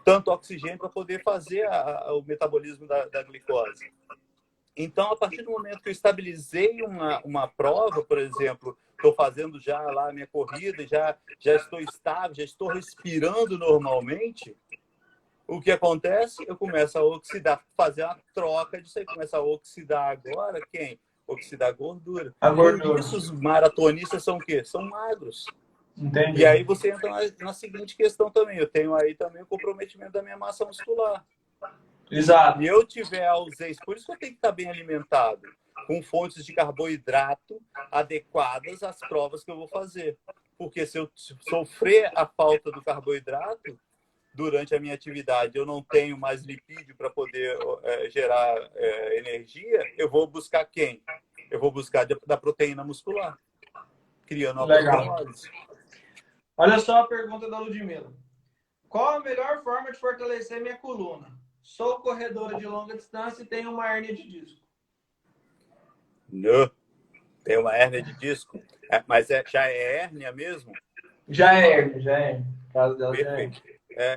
tanto oxigênio para poder fazer o metabolismo da glicose. Então, a partir do momento que eu estabilizei uma prova, por exemplo, estou fazendo já lá a minha corrida, já estou estável, já estou respirando normalmente, o que acontece? Eu começo a oxidar, fazer uma troca disso aí. Começa a oxidar agora quem? Oxidar gordura. A gordura. Por isso, os maratonistas são o quê? São magros. Entendi. E aí você entra na seguinte questão também. Eu tenho aí também o comprometimento da minha massa muscular. Exato. E eu tiver ausência, por isso que eu tenho que estar bem alimentado, com fontes de carboidrato adequadas às provas que eu vou fazer. Porque se eu sofrer a falta do carboidrato durante a minha atividade, eu não tenho mais lipídio para poder gerar energia, eu vou buscar quem? Eu vou buscar da proteína muscular, criando uma proteínose. Olha só a pergunta da Ludmila. Qual a melhor forma de fortalecer minha coluna? Sou corredora de longa distância e tenho uma hérnia de disco. Não. Tem uma hérnia de disco? Mas já é hérnia mesmo? Já é hérnia, já é. Caso dela. Perfeito.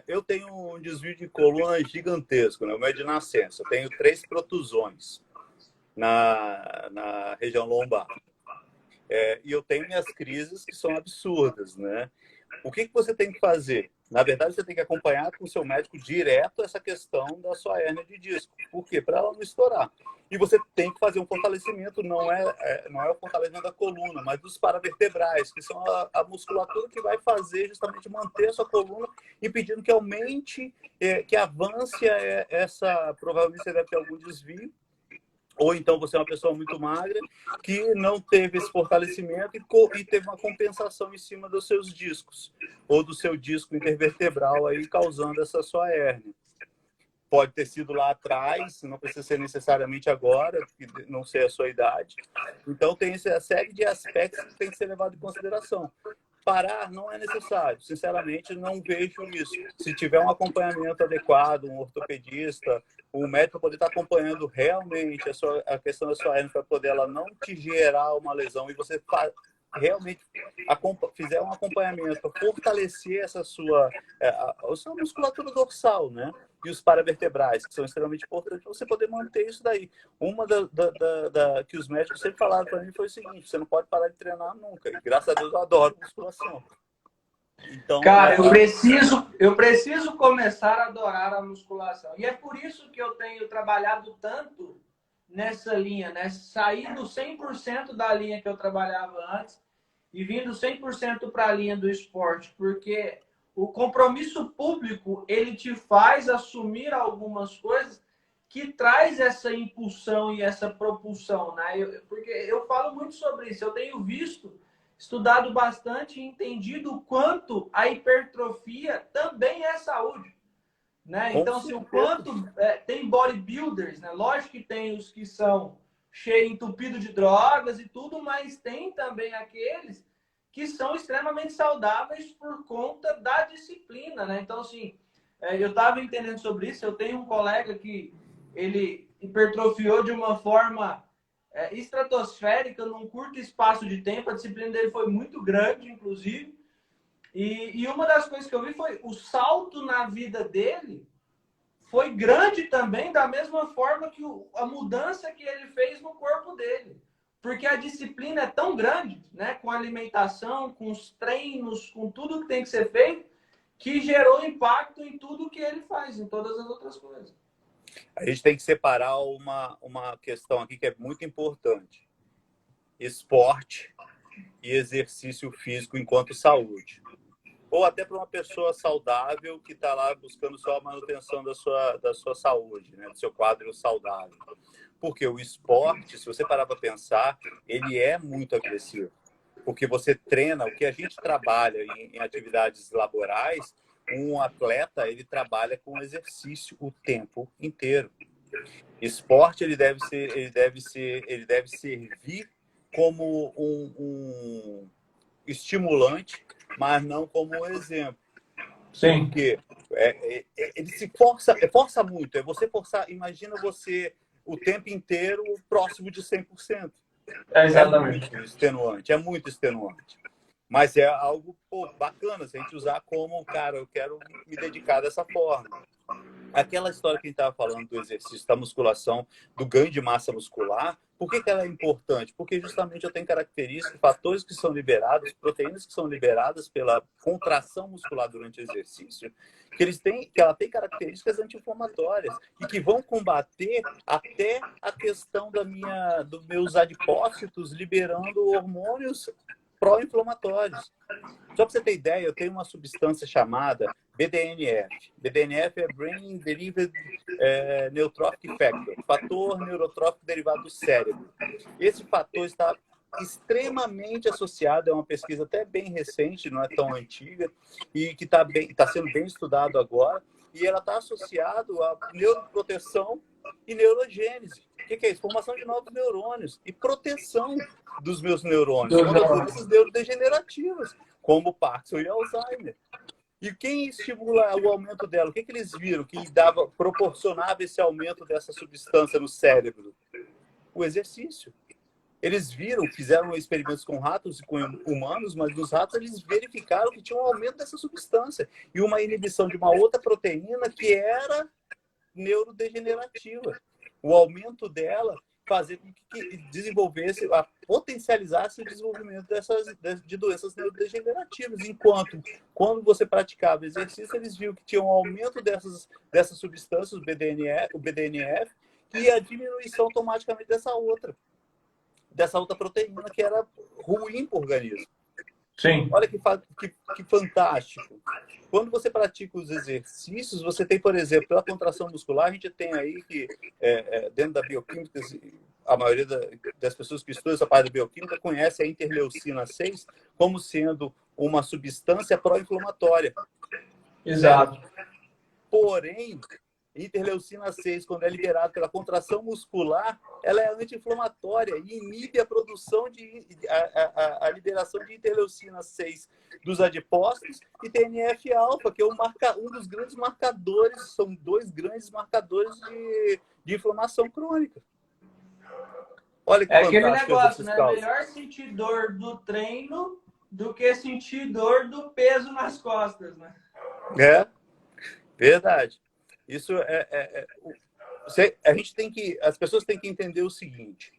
Eu tenho um desvio de coluna gigantesco, né? O meu é de nascença. Eu tenho 3 protusões na região lombar. E eu tenho minhas crises que são absurdas, né? O que você tem que fazer? Na verdade, você tem que acompanhar com o seu médico direto essa questão da sua hérnia de disco. Por quê? Para ela não estourar. E você tem que fazer um fortalecimento, não é o fortalecimento da coluna, mas dos paravertebrais, que são a musculatura que vai fazer justamente manter a sua coluna, impedindo que aumente, que avance provavelmente você deve ter algum desvio, ou então você é uma pessoa muito magra que não teve esse fortalecimento e teve uma compensação em cima dos seus discos, ou do seu disco intervertebral aí causando essa sua hérnia. pode ter sido lá atrás, não precisa ser necessariamente agora, porque não sei a sua idade. Então, tem essa série de aspectos que tem que ser levado em consideração. Parar não é necessário. Sinceramente, não vejo isso. Se tiver um acompanhamento adequado, um ortopedista, um médico poder estar acompanhando realmente a questão da sua hernia para poder ela não te gerar uma lesão e você realmente fizer um acompanhamento para fortalecer essa a sua musculatura dorsal, né? E os paravertebrais, que são extremamente importantes para você poder manter isso daí. Uma que os médicos sempre falaram para mim foi o seguinte: você não pode parar de treinar nunca. E graças a Deus eu adoro musculação. Então, cara, eu preciso começar a adorar a musculação. E é por isso que eu tenho trabalhado tanto nessa linha, né? Saindo 100% da linha que eu trabalhava antes e vindo 100% para a linha do esporte, porque o compromisso público, ele te faz assumir algumas coisas que traz essa impulsão e essa propulsão, né? Porque eu falo muito sobre isso, eu tenho visto, estudado bastante e entendido o quanto a hipertrofia também é saúde, né? Então, assim, o quanto tem bodybuilders, né? Lógico que tem os que são cheio, entupido de drogas e tudo, mas tem também aqueles que são extremamente saudáveis por conta da disciplina, né? Então, assim, eu estava entendendo sobre isso. Eu tenho um colega que ele hipertrofiou de uma forma estratosférica num curto espaço de tempo. A disciplina dele foi muito grande, inclusive. E uma das coisas que eu vi foi o salto na vida dele foi grande também, da mesma forma que a mudança que ele fez no corpo dele. Porque a disciplina é tão grande, né, com a alimentação, com os treinos, com tudo que tem que ser feito, que gerou impacto em tudo que ele faz, em todas as outras coisas. A gente tem que separar uma questão aqui que é muito importante: esporte e exercício físico enquanto saúde. Ou até para uma pessoa saudável que está lá buscando só a manutenção da sua saúde, né, do seu quadro saudável. Porque o esporte, se você parar para pensar, ele é muito agressivo. Porque você treina, o que a gente trabalha em atividades laborais, um atleta, ele trabalha com exercício o tempo inteiro. Esporte, ele deve servir como um estimulante, mas não como um exemplo. Sim. Porque ele se força muito. É você forçar, imagina você o tempo inteiro próximo de 100%. Exatamente. É muito extenuante. Mas é algo bacana se a gente usar como, cara, eu quero me dedicar dessa forma. Aquela história que a gente estava falando do exercício, da musculação, do ganho de massa muscular, por que ela é importante? Porque justamente eu tenho características, fatores que são liberados, proteínas que são liberadas pela contração muscular durante o exercício, que ela tem características anti-inflamatórias e que vão combater até a questão dos meus adipócitos liberando hormônios pró-inflamatórios. Só para você ter ideia, eu tenho uma substância chamada BDNF. BDNF é Brain Derived Neurotrophic Factor, fator neurotrófico derivado do cérebro. Esse fator está extremamente associado, é uma pesquisa até bem recente, não é tão antiga, e que está sendo bem estudado agora, e ela está associado a neuroproteção e neurogênese. O que é isso? Formação de novos neurônios e proteção dos meus neurônios contra doenças neurodegenerativas, como Parkinson e Alzheimer. E quem estimula o aumento dela? O que eles viram que proporcionava esse aumento dessa substância no cérebro? O exercício. Eles fizeram experimentos com ratos e com humanos, mas nos ratos eles verificaram que tinha um aumento dessa substância e uma inibição de uma outra proteína que era neurodegenerativa. O aumento dela fazia com que desenvolvesse, potencializasse o desenvolvimento de doenças neurodegenerativas. Enquanto, quando você praticava exercício, eles viram que tinha um aumento dessas substâncias, o BDNF, e a diminuição automaticamente dessa outra proteína que era ruim para o organismo. Sim. Olha que fantástico. Quando você pratica os exercícios, você tem, por exemplo, pela contração muscular, a gente tem aí que, dentro da bioquímica, a maioria das pessoas que estudam essa parte da bioquímica conhece a interleucina 6 como sendo uma substância pró-inflamatória. Exato. Porém, Interleucina 6, quando é liberada pela contração muscular, ela é anti-inflamatória e inibe a produção a liberação de interleucina 6 dos adipócitos e TNF-alfa, que é um dos grandes marcadores, são dois grandes marcadores de inflamação crônica. Olha que É aquele fantástico negócio, né? causas. Melhor sentir dor do treino do que sentir dor do peso nas costas, né? É, verdade. Isso a gente tem que, as pessoas têm que entender o seguinte: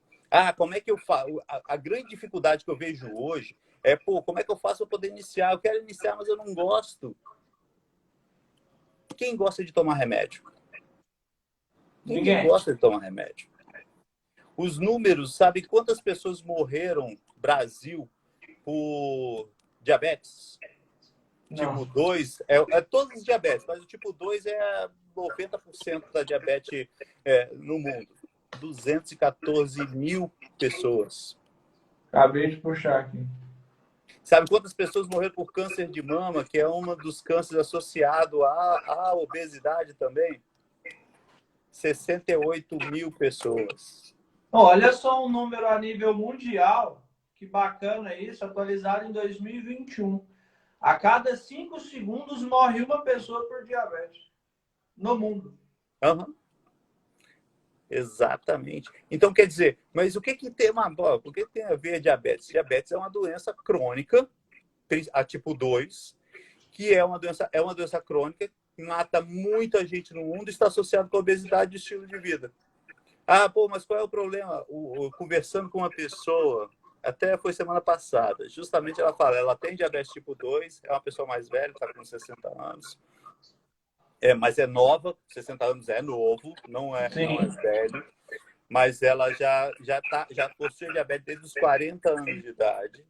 como é que eu faço? A grande dificuldade que eu vejo hoje é, como é que eu faço para poder iniciar? Eu quero iniciar, mas eu não gosto. Quem gosta de tomar remédio? Ninguém gosta de tomar remédio. Os números, sabe quantas pessoas morreram no Brasil por diabetes? Não. Tipo 2, é todos os diabetes, mas o tipo 2 é 90% da diabetes no mundo. 214 mil pessoas. Acabei de puxar aqui. Sabe quantas pessoas morreram por câncer de mama, que é um dos cânceres associado à obesidade também? 68 mil pessoas. Olha só um número a nível mundial, que bacana isso, atualizado em 2021. A cada 5 segundos morre uma pessoa por diabetes no mundo. Uhum. Exatamente. Então, quer dizer, mas o que tem o que tem a ver diabetes? Diabetes é uma doença crônica, a tipo 2, que é uma doença crônica que mata muita gente no mundo e está associado com a obesidade e estilo de vida. Mas qual é o problema? Conversando com uma pessoa, até foi semana passada, justamente ela fala, ela tem diabetes tipo 2, é uma pessoa mais velha, está com 60 anos, mas é nova, 60 anos é novo, não é velho, mas ela já possui diabetes desde os 40 anos de idade.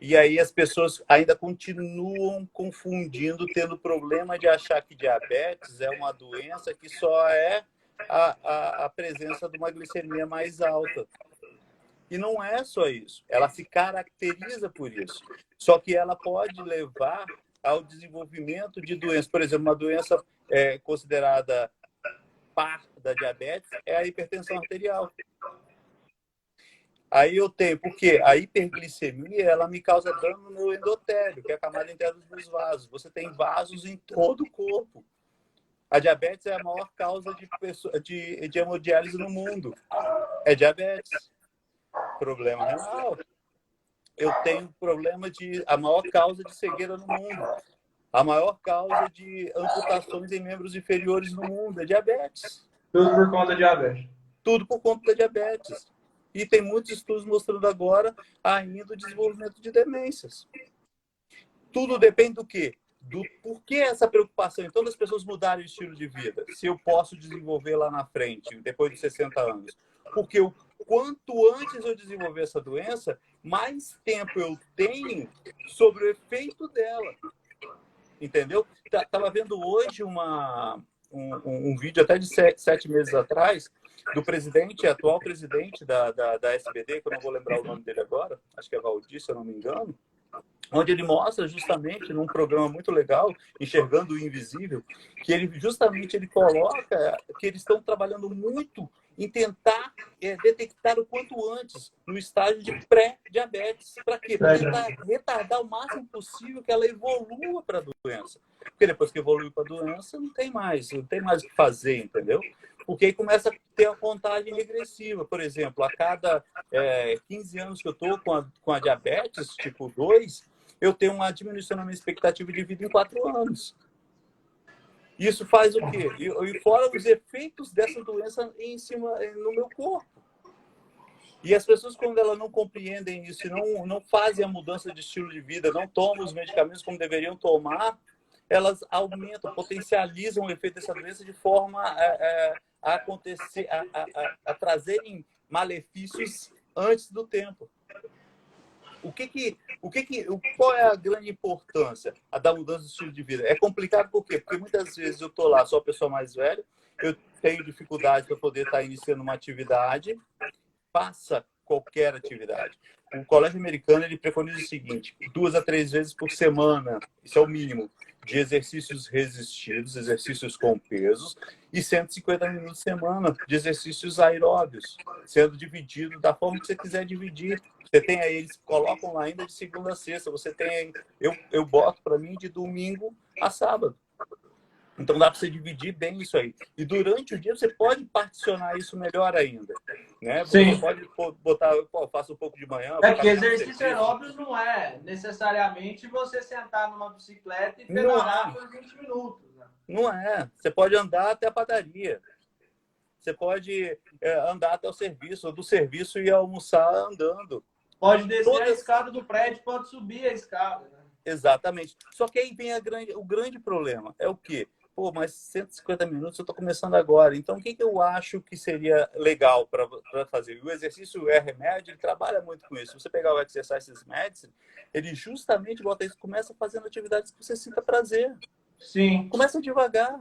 E aí as pessoas ainda continuam confundindo, tendo problema de achar que diabetes é uma doença que só é a presença de uma glicemia mais alta. E não é só isso. Ela se caracteriza por isso. Só que ela pode levar ao desenvolvimento de doenças. Por exemplo, uma doença considerada par da diabetes é a hipertensão arterial. Aí eu tenho, porque a hiperglicemia, ela me causa dano no meu endotélio, que é a camada interna dos vasos. Você tem vasos em todo o corpo. A diabetes é a maior causa de hemodiálise no mundo. É diabetes. Problema renal. Eu tenho a maior causa de cegueira no mundo. A maior causa de amputações em membros inferiores no mundo é diabetes. Tudo por conta da diabetes. Tudo por conta da diabetes. E tem muitos estudos mostrando agora ainda o desenvolvimento de demências. Tudo depende do quê? Do porquê essa preocupação. Então, das pessoas mudarem o estilo de vida. Se eu posso desenvolver lá na frente, depois de 60 anos. Porque quanto antes eu desenvolver essa doença, mais tempo eu tenho sobre o efeito dela. Entendeu? Estava vendo hoje um vídeo até de 7 meses atrás, do atual presidente da SBD, que eu não vou lembrar o nome dele agora, acho que é Valdir, se eu não me engano, onde ele mostra justamente, num programa muito legal, Enxergando o Invisível, que ele coloca que eles estão trabalhando muito em tentar detectar o quanto antes, no estágio de pré-diabetes. Para quê? Para tentar retardar o máximo possível que ela evolua para a doença. Porque depois que evolui para a doença, não tem mais o que fazer, entendeu? Porque aí começa a ter a contagem regressiva. Por exemplo, a cada 15 anos que eu estou com a diabetes tipo 2, eu tenho uma diminuição na minha expectativa de vida em 4 anos. Isso faz o quê? E fora os efeitos dessa doença no meu corpo. E as pessoas, quando elas não compreendem isso e não fazem a mudança de estilo de vida, não tomam os medicamentos como deveriam tomar, elas aumentam, potencializam o efeito dessa doença de forma a trazerem malefícios antes do tempo. Qual é a grande importância da mudança de estilo de vida? É complicado por quê? Porque muitas vezes eu estou lá, sou a pessoa mais velha, eu tenho dificuldade para poder estar iniciando uma atividade, faça qualquer atividade. O colégio americano ele preconiza o seguinte: 2 a 3 vezes por semana, isso é o mínimo, de exercícios resistidos, exercícios com pesos, e 150 minutos por semana de exercícios aeróbios, sendo dividido da forma que você quiser dividir. Você tem aí, eles colocam lá ainda de segunda a sexta, você tem aí, eu boto para mim de domingo a sábado. Então dá para você dividir bem isso aí. E durante o dia você pode particionar isso melhor ainda, né? Sim. Você pode botar, pô, faço um pouco de manhã. Porque exercício aeróbio não é necessariamente você sentar numa bicicleta e pedalar por 20 minutos. Né? Não é. Você pode andar até a padaria. Você pode andar até o serviço, ou do serviço ir almoçar andando. Pode descer a escada do prédio, pode subir a escada. Né? Exatamente. Só que aí vem o grande problema. É o quê? Pô, mas 150 minutos eu estou começando agora. Então, o que eu acho que seria legal para fazer? O exercício é remédio, ele trabalha muito com isso. Se você pegar o Exercise Medicine, ele justamente bota isso, começa fazendo atividades que você sinta prazer. Sim. Começa devagar.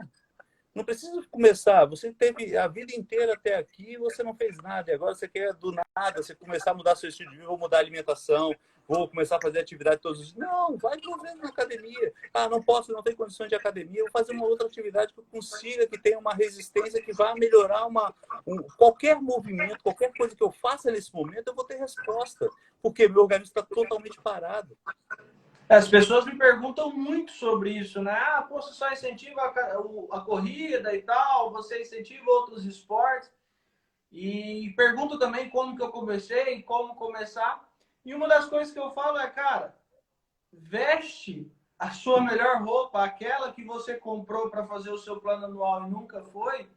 Não precisa começar. Você teve a vida inteira até aqui e você não fez nada. E agora você quer, do nada, você começar a mudar seu estilo de vida, vou mudar a alimentação, vou começar a fazer atividade todos os dias. Não, vai desenvolvendo na academia. Ah, não posso, não tenho condições de academia. Vou fazer uma outra atividade que eu consiga, que tenha uma resistência, que vá melhorar qualquer movimento, qualquer coisa que eu faça nesse momento, eu vou ter resposta. Porque meu organismo está totalmente parado. As pessoas me perguntam muito sobre isso, né? Ah, pô, você só incentiva a corrida e tal, você incentiva outros esportes. E pergunto também como que eu comecei, como começar. E uma das coisas que eu falo é, cara, veste a sua melhor roupa, aquela que você comprou para fazer o seu plano anual e nunca foi,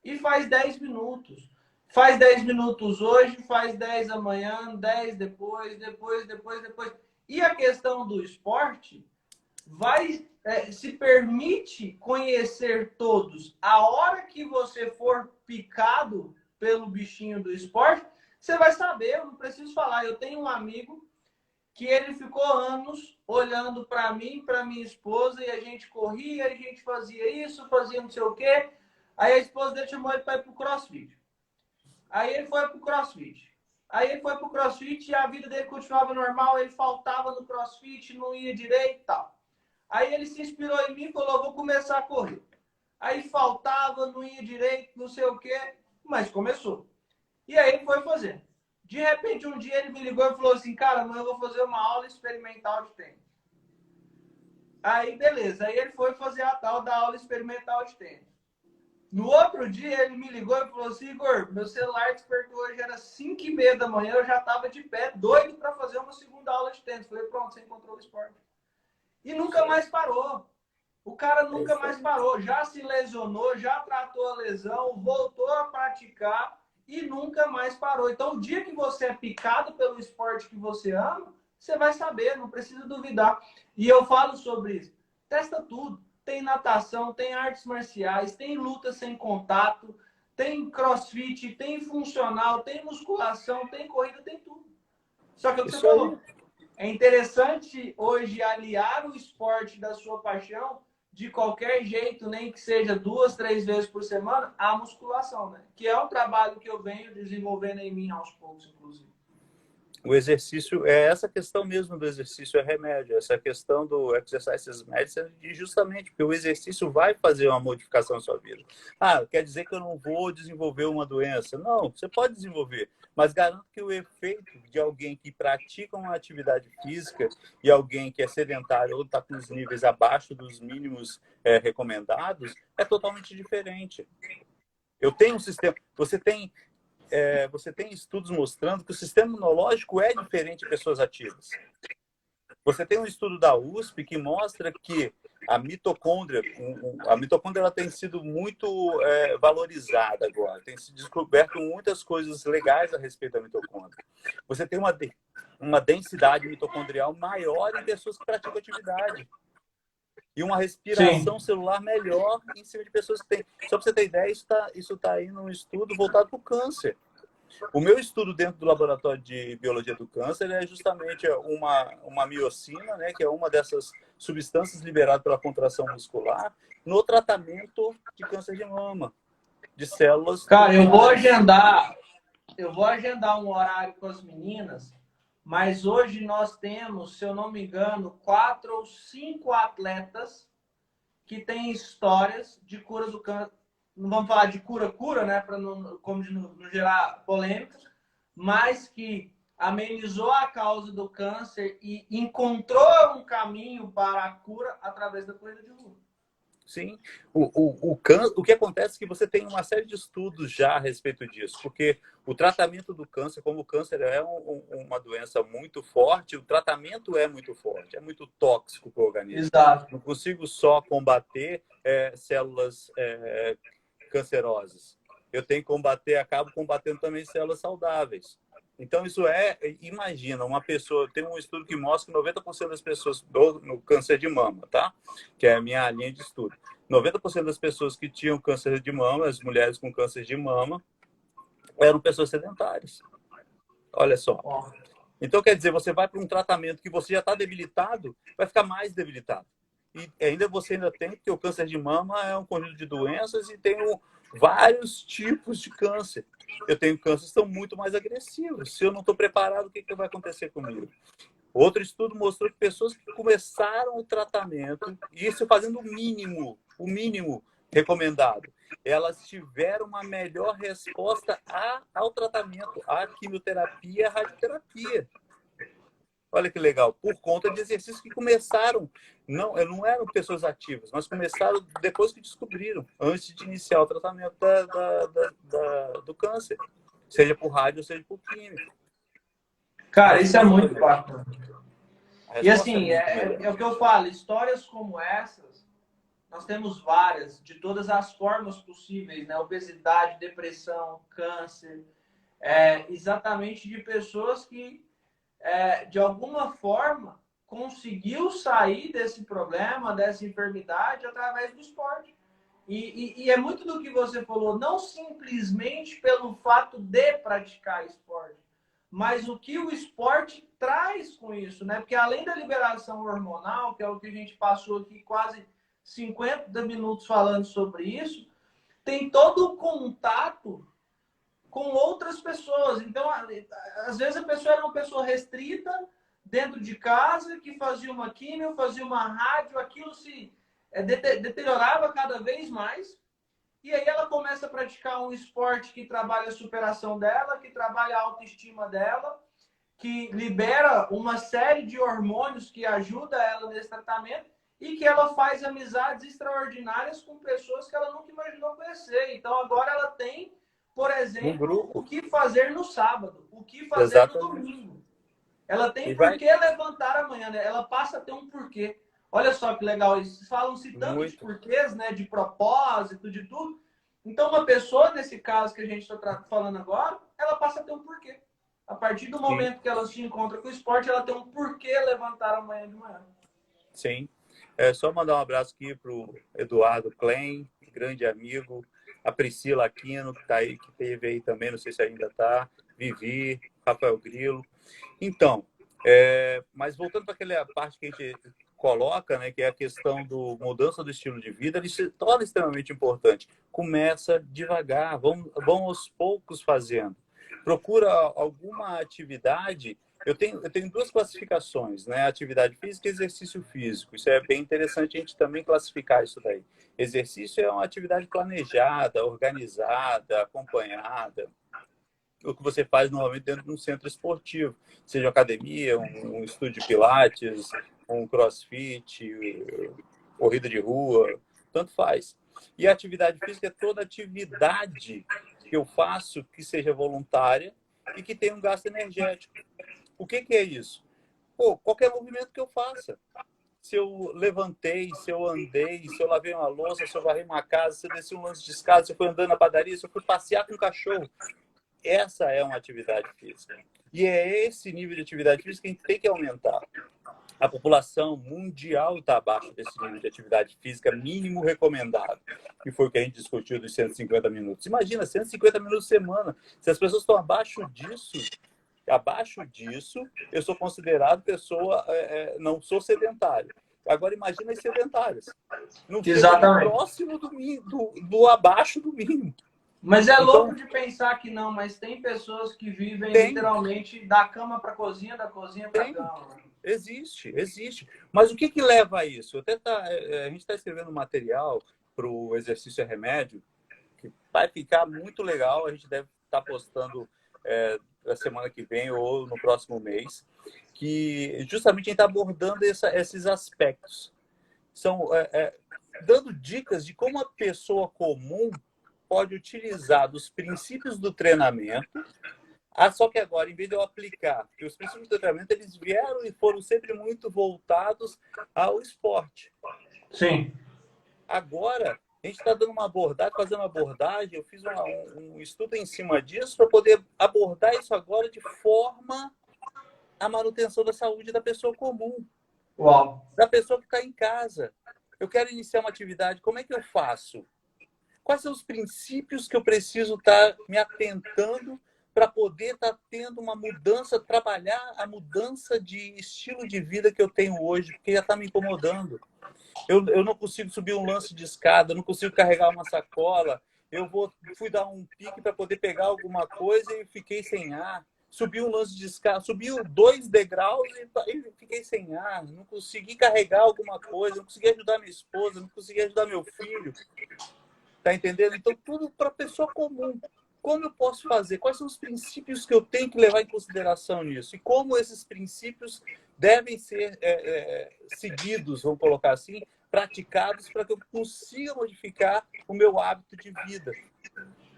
e faz 10 minutos. Faz 10 minutos hoje, faz 10 amanhã, 10 depois. E a questão do esporte se permite conhecer todos. A hora que você for picado pelo bichinho do esporte, você vai saber, eu não preciso falar. Eu tenho um amigo que ele ficou anos olhando para mim, para minha esposa, e a gente corria, a gente fazia isso, fazia não sei o quê. Aí a esposa dele chamou ele para ir pro CrossFit. Aí ele foi pro CrossFit. Aí ele foi pro CrossFit e a vida dele continuava normal, ele faltava no CrossFit, não ia direito e tal. Aí ele se inspirou em mim e falou, vou começar a correr. Aí faltava, não ia direito, não sei o quê, mas começou. E aí ele foi fazendo. De repente, um dia ele me ligou e falou assim, cara, amanhã eu vou fazer uma aula experimental de tênis. Aí, beleza. Aí ele foi fazer a tal da aula experimental de tênis. No outro dia, ele me ligou e falou assim, Igor, meu celular despertou hoje, era 5h30 da manhã, eu já estava de pé, doido para fazer uma segunda aula de tênis. Falei, pronto, você encontrou o esporte. E nunca mais parou. O cara nunca mais parou. Já se lesionou, já tratou a lesão, voltou a praticar e nunca mais parou. Então, o dia que você é picado pelo esporte que você ama, você vai saber, não precisa duvidar. E eu falo sobre isso. Testa tudo. Tem natação, tem artes marciais, tem luta sem contato, tem crossfit, tem funcional, tem musculação, tem corrida, tem tudo. Só que é o que você falou. É interessante hoje aliar o esporte da sua paixão de qualquer jeito, nem que seja 2, 3 vezes por semana, à musculação, né? Que é um trabalho que eu venho desenvolvendo em mim aos poucos, inclusive. O exercício, é essa questão mesmo do exercício é remédio, essa questão do Exercise Medicine, justamente porque o exercício vai fazer uma modificação na sua vida. Ah, quer dizer que eu não vou desenvolver uma doença? Não, você pode desenvolver, mas garanto que o efeito de alguém que pratica uma atividade física e alguém que é sedentário ou está com os níveis abaixo dos mínimos recomendados é totalmente diferente. Eu tenho um sistema, você tem estudos mostrando que o sistema imunológico é diferente de pessoas ativas. Você tem um estudo da USP que mostra que a mitocôndria ela tem sido muito valorizada agora. Tem se descoberto muitas coisas legais a respeito da mitocôndria. Você tem uma densidade mitocondrial maior em pessoas que praticam atividade. E uma respiração celular melhor em cima de pessoas que têm. Só para você ter ideia, isso tá aí num estudo voltado para o câncer. O meu estudo dentro do laboratório de biologia do câncer é justamente uma miocina, né, que é uma dessas substâncias liberadas pela contração muscular, no tratamento de câncer de mama, de células. Cara, eu vou agendar um horário com as meninas mas hoje nós temos, se eu não me engano, 4 ou 5 atletas que têm histórias de cura do câncer. Não vamos falar de cura-cura, né, para não gerar polêmica, mas que amenizou a causa do câncer e encontrou um caminho para a cura através da corrida de rua. Sim, o que acontece é que você tem uma série de estudos já a respeito disso, porque o tratamento do câncer, como o câncer é uma doença muito forte, o tratamento é muito forte, é muito tóxico para o organismo. Exato. Não consigo só combater células cancerosas. Eu tenho que combater, acabo combatendo também células saudáveis. Então, imagina, uma pessoa, tem um estudo que mostra que 90% das pessoas no câncer de mama, tá? Que é a minha linha de estudo. 90% das pessoas que tinham câncer de mama, as mulheres com câncer de mama, eram pessoas sedentárias. Olha só. Então, quer dizer, você vai para um tratamento que você já está debilitado, vai ficar mais debilitado. E você ainda tem, porque o câncer de mama é um conjunto de doenças e tem vários tipos de câncer. Eu tenho cânceres que são muito mais agressivos. Se eu não estou preparado, o que vai acontecer comigo? Outro estudo mostrou que pessoas que começaram o tratamento, isso fazendo o mínimo recomendado, elas tiveram uma melhor resposta ao tratamento, à quimioterapia e à radioterapia. Olha que legal, por conta de exercícios que começaram, não eram pessoas ativas, mas começaram depois que descobriram, antes de iniciar o tratamento do câncer, seja por rádio ou seja por química. Cara, isso é muito bacana. E assim, é o que eu falo, histórias como essas, nós temos várias, de todas as formas possíveis, né? Obesidade, depressão, câncer, exatamente de pessoas que de alguma forma, conseguiu sair desse problema, dessa enfermidade, através do esporte. E é muito do que você falou, não simplesmente pelo fato de praticar esporte, mas o que o esporte traz com isso, né? Porque além da liberação hormonal, que é o que a gente passou aqui quase 50 minutos falando sobre isso, tem todo o contato com outras pessoas. Então, às vezes a pessoa era uma pessoa restrita dentro de casa, que fazia uma químio, fazia uma rádio, aquilo se deteriorava cada vez mais. E aí ela começa a praticar um esporte que trabalha a superação dela, que trabalha a autoestima dela, que libera uma série de hormônios que ajuda ela nesse tratamento e que ela faz amizades extraordinárias com pessoas que ela nunca imaginou conhecer. Então agora ela tem, por exemplo, o que fazer no sábado, o que fazer no domingo. Ela tem por que levantar amanhã, né? Ela passa a ter um porquê. Olha só que legal isso. Falam-se tanto de porquês, né? De propósito, de tudo. Então, uma pessoa, nesse caso que a gente está falando agora, ela passa a ter um porquê. A partir do momento que ela se encontra com o esporte, ela tem um porquê levantar amanhã de manhã. Sim. É só mandar um abraço aqui para o Eduardo Klein, grande amigo. A Priscila Aquino, que está aí, que teve aí também, não sei se ainda está. Vivi, Rafael Grilo. Então, mas voltando para aquela parte que a gente coloca, né, que é a questão do mudança do estilo de vida, ele se torna extremamente importante. Começa devagar, vão aos poucos fazendo. Procura alguma atividade. Eu tenho duas classificações, né? Atividade física e exercício físico. Isso é bem interessante a gente também classificar isso daí. Exercício é uma atividade planejada, organizada, acompanhada. O que você faz normalmente dentro de um centro esportivo, seja academia, um estúdio de pilates, um crossfit, corrida de rua, tanto faz. E a atividade física é toda atividade que eu faço que seja voluntária e que tenha um gasto energético. O que é isso? Qualquer movimento que eu faça. Se eu levantei, se eu andei, se eu lavei uma louça, se eu varrei uma casa, se eu desci um lance de escada, se eu fui andando na padaria, se eu fui passear com um cachorro. Essa é uma atividade física. E é esse nível de atividade física que a gente tem que aumentar. A população mundial está abaixo desse nível de atividade física mínimo recomendado, que foi o que a gente discutiu dos 150 minutos. Imagina, 150 minutos por semana. Se as pessoas estão abaixo disso, eu sou considerado pessoa, não sou sedentário. Agora imagina as sedentárias. Não chega próximo do abaixo do mínimo. Mas é Então, louco de pensar que não, mas tem pessoas que vivem tem, literalmente da cama para a cozinha, da cozinha para a tem. cama. Existe, existe. Mas o que que leva a isso? A gente está escrevendo um material para o exercício é remédio, que vai ficar muito legal. A gente deve estar postando na semana que vem ou no próximo mês, que justamente a gente está abordando esses aspectos. São dando dicas de como a pessoa comum pode utilizar dos princípios do treinamento. Só que agora, em vez de eu aplicar, porque os princípios do treinamento eles vieram e foram sempre muito voltados ao esporte. Sim. Agora, a gente está dando uma abordagem, fazendo uma abordagem, eu fiz um estudo em cima disso para poder abordar isso agora de forma à manutenção da saúde da pessoa comum, Uau. da pessoa que está em casa. Eu quero iniciar uma atividade, como é que eu faço? Quais são os princípios que eu preciso estar me atentando para poder estar tendo uma mudança, trabalhar a mudança de estilo de vida que eu tenho hoje, porque já está me incomodando. Eu não consigo subir um lance de escada, eu não consigo carregar uma sacola, fui dar um pique para poder pegar alguma coisa e fiquei sem ar. Subi um lance de escada, subi 2 degraus e fiquei sem ar. Não consegui carregar alguma coisa, não consegui ajudar minha esposa, não consegui ajudar meu filho. Tá entendendo? Então, tudo para pessoa comum. Como eu posso fazer? Quais são os princípios que eu tenho que levar em consideração nisso? E como esses princípios devem ser seguidos, vamos colocar assim, praticados para que eu consiga modificar o meu hábito de vida,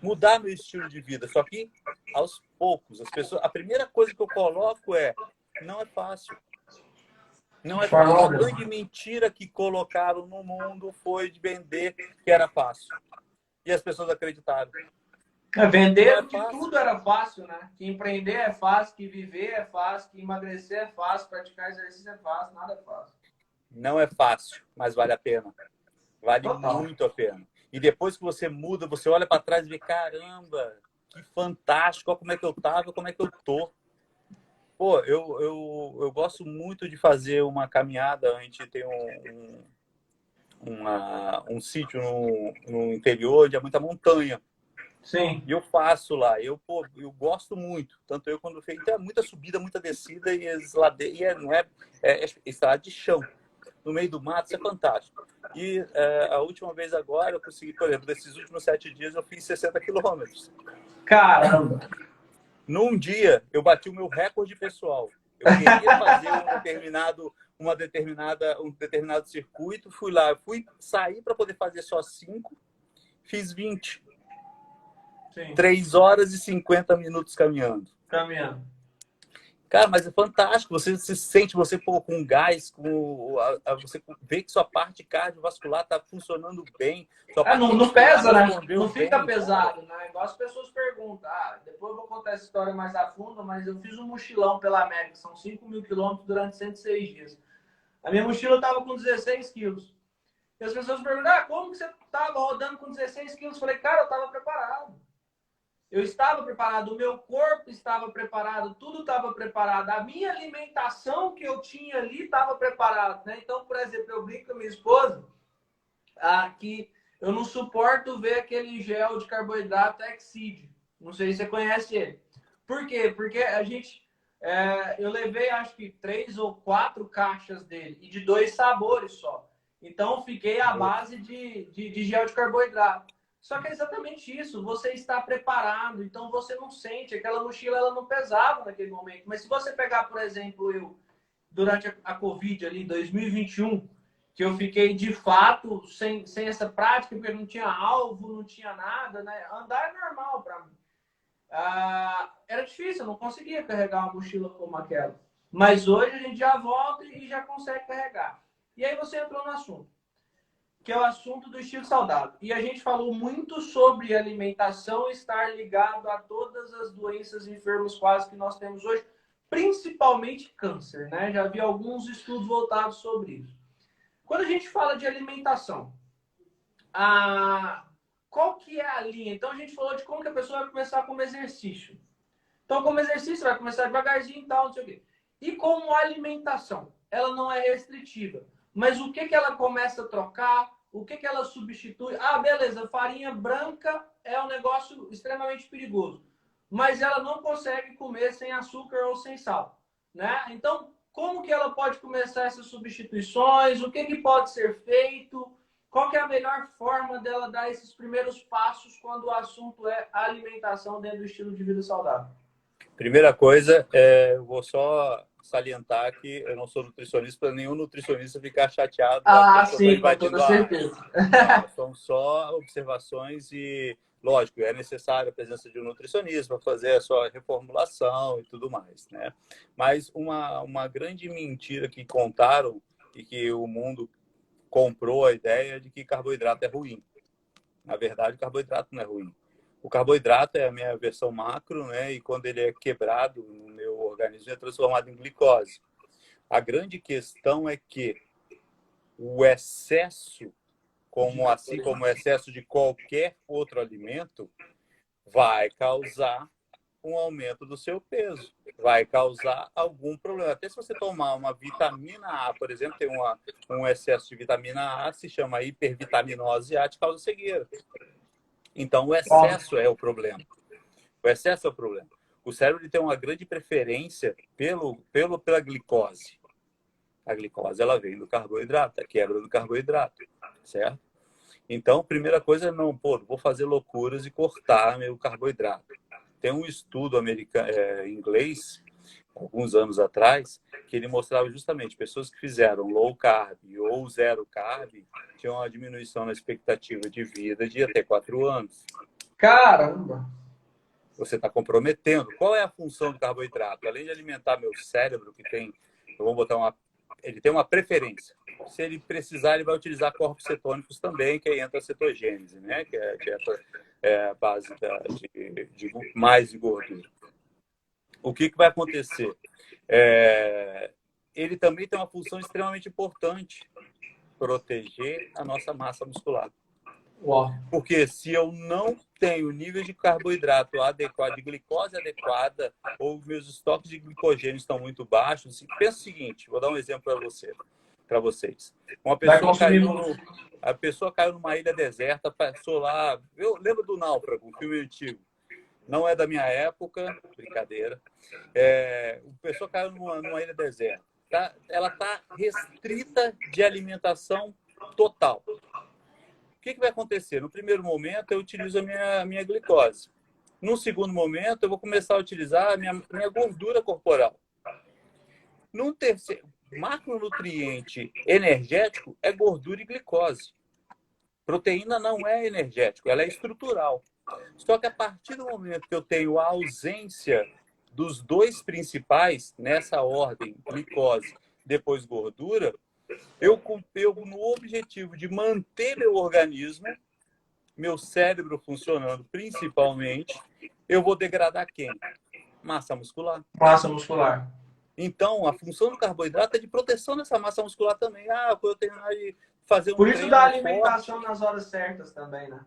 mudar meu estilo de vida. Só que aos poucos, a primeira coisa que eu coloco não é fácil. Não é fácil. A grande mentira que colocaram no mundo foi de vender que era fácil. E as pessoas acreditaram. Vender que tudo era fácil, né? Que empreender é fácil, que viver é fácil, que emagrecer é fácil, praticar exercício é fácil, nada é fácil. Não é fácil, mas vale a pena. Vale Total. muito a pena. E depois que você muda, você olha para trás e vê, caramba, que fantástico, olha como é que eu tava, como é que eu tô. Pô, eu gosto muito de fazer uma caminhada. A gente tem um sítio no interior onde é muita montanha. Sim. E eu faço lá. Eu gosto muito. Tanto eu quando feito. É muita subida, muita descida e não é estrada de chão. No meio do mato, isso é fantástico. E a última vez agora, eu consegui, por exemplo, desses últimos 7 dias, eu fiz 60 quilômetros. Caramba! Num dia, eu bati o meu recorde pessoal. Eu queria fazer um determinado circuito, fui lá, sair para poder fazer só 5, fiz 20. Sim. 3 horas e 50 minutos caminhando. Caminhando. Cara, mas é fantástico. Você se sente, com gás, você vê que sua parte cardiovascular está funcionando bem. Não pesa, né? Não fica bem, pesado, né? Igual as pessoas perguntam. Depois eu vou contar essa história mais a fundo, mas eu fiz um mochilão pela América. São 5.000 quilômetros durante 106 dias. A minha mochila estava com 16 quilos. E as pessoas perguntam, como que você estava rodando com 16 quilos? Eu falei, cara, eu estava preparado. Eu estava preparado, o meu corpo estava preparado, tudo estava preparado. A minha alimentação que eu tinha ali estava preparada, né? Então, por exemplo, eu brinco com a minha esposa que eu não suporto ver aquele gel de carboidrato Exceed. Não sei se você conhece ele. Por quê? Porque eu levei acho que 3 ou 4 caixas dele e de 2 sabores só. Então, fiquei à base de gel de carboidrato. Só que é exatamente isso, você está preparado, então você não sente, aquela mochila ela não pesava naquele momento. Mas se você pegar, por exemplo, eu, durante a Covid ali, 2021, que eu fiquei de fato sem essa prática, porque não tinha alvo, não tinha nada, né? Andar é normal para mim. Era difícil, eu não conseguia carregar uma mochila como aquela. Mas hoje a gente já volta e já consegue carregar. E aí você entrou no assunto, que é o assunto do estilo saudável. E a gente falou muito sobre alimentação estar ligado a todas as doenças e enfermos quase que nós temos hoje, principalmente câncer, né? Já vi alguns estudos voltados sobre isso. Quando a gente fala de alimentação, qual que é a linha? Então a gente falou de como que a pessoa vai começar como exercício. Então, como exercício, vai começar devagarzinho e tal, não sei o quê. E como alimentação, ela não é restritiva. Mas o que ela começa a trocar, o que ela substitui? Ah, beleza, farinha branca é um negócio extremamente perigoso, mas ela não consegue comer sem açúcar ou sem sal, né? Então, como que ela pode começar essas substituições? O que pode ser feito? Qual que é a melhor forma dela dar esses primeiros passos quando o assunto é alimentação dentro do estilo de vida saudável? Primeira coisa, eu vou só salientar que eu não sou nutricionista, para nenhum nutricionista ficar chateado Ah, que eu estou sim, com toda invadindo a área. certeza. Não, são só observações e, lógico, é necessário a presença de um nutricionista para fazer a sua reformulação e tudo mais, né? Mas uma grande mentira que contaram e que o mundo comprou a ideia de que carboidrato é ruim. Na verdade, o carboidrato não é ruim. O carboidrato é a minha versão macro, né? E quando ele é quebrado no meu organismo, é transformado em glicose. A grande questão é que o excesso, assim como o excesso de qualquer outro alimento, vai causar um aumento do seu peso, vai causar algum problema. Até se você tomar uma vitamina A, por exemplo, tem um excesso de vitamina A, se chama hipervitaminose A, te causa cegueira. Então, o excesso é o problema. O excesso é o problema. O cérebro ele tem uma grande preferência pela glicose. A glicose ela vem do carboidrato, da quebra do carboidrato, certo? Então, primeira coisa é não vou fazer loucuras e cortar meu carboidrato. Tem um estudo inglês, alguns anos atrás, que ele mostrava justamente pessoas que fizeram low carb ou zero carb tinham uma diminuição na expectativa de vida de até 4 anos. Caramba! Você está comprometendo. Qual é a função do carboidrato? Além de alimentar meu cérebro, que tem, ele tem uma preferência. Se ele precisar, ele vai utilizar corpos cetônicos também, que aí entra a cetogênese, né? Que é a dieta base mais de gordura. O que vai acontecer? Ele também tem uma função extremamente importante, proteger a nossa massa muscular. Uau. Porque se eu não tenho nível de carboidrato adequado, de glicose adequada, ou meus estoques de glicogênio estão muito baixos, pensa o seguinte, vou dar um exemplo para vocês. A pessoa caiu numa ilha deserta, passou lá. Eu lembro do Náufrago, um filme antigo. Não é da minha época, brincadeira. A pessoa caiu numa ilha deserta. Ela está restrita de alimentação total. O que vai acontecer? No primeiro momento, eu utilizo a minha glicose. No segundo momento, eu vou começar a utilizar a minha gordura corporal. Num terceiro, macronutriente energético é gordura e glicose. Proteína não é energético, ela é estrutural. Só que a partir do momento que eu tenho a ausência dos dois principais, nessa ordem, glicose, depois gordura, eu no objetivo de manter meu organismo, meu cérebro funcionando principalmente, eu vou degradar quem? Massa muscular. Massa muscular. Então, a função do carboidrato é de proteção dessa massa muscular também. Quando eu terminar de fazer um Por isso treino da alimentação forte, nas horas certas também, né?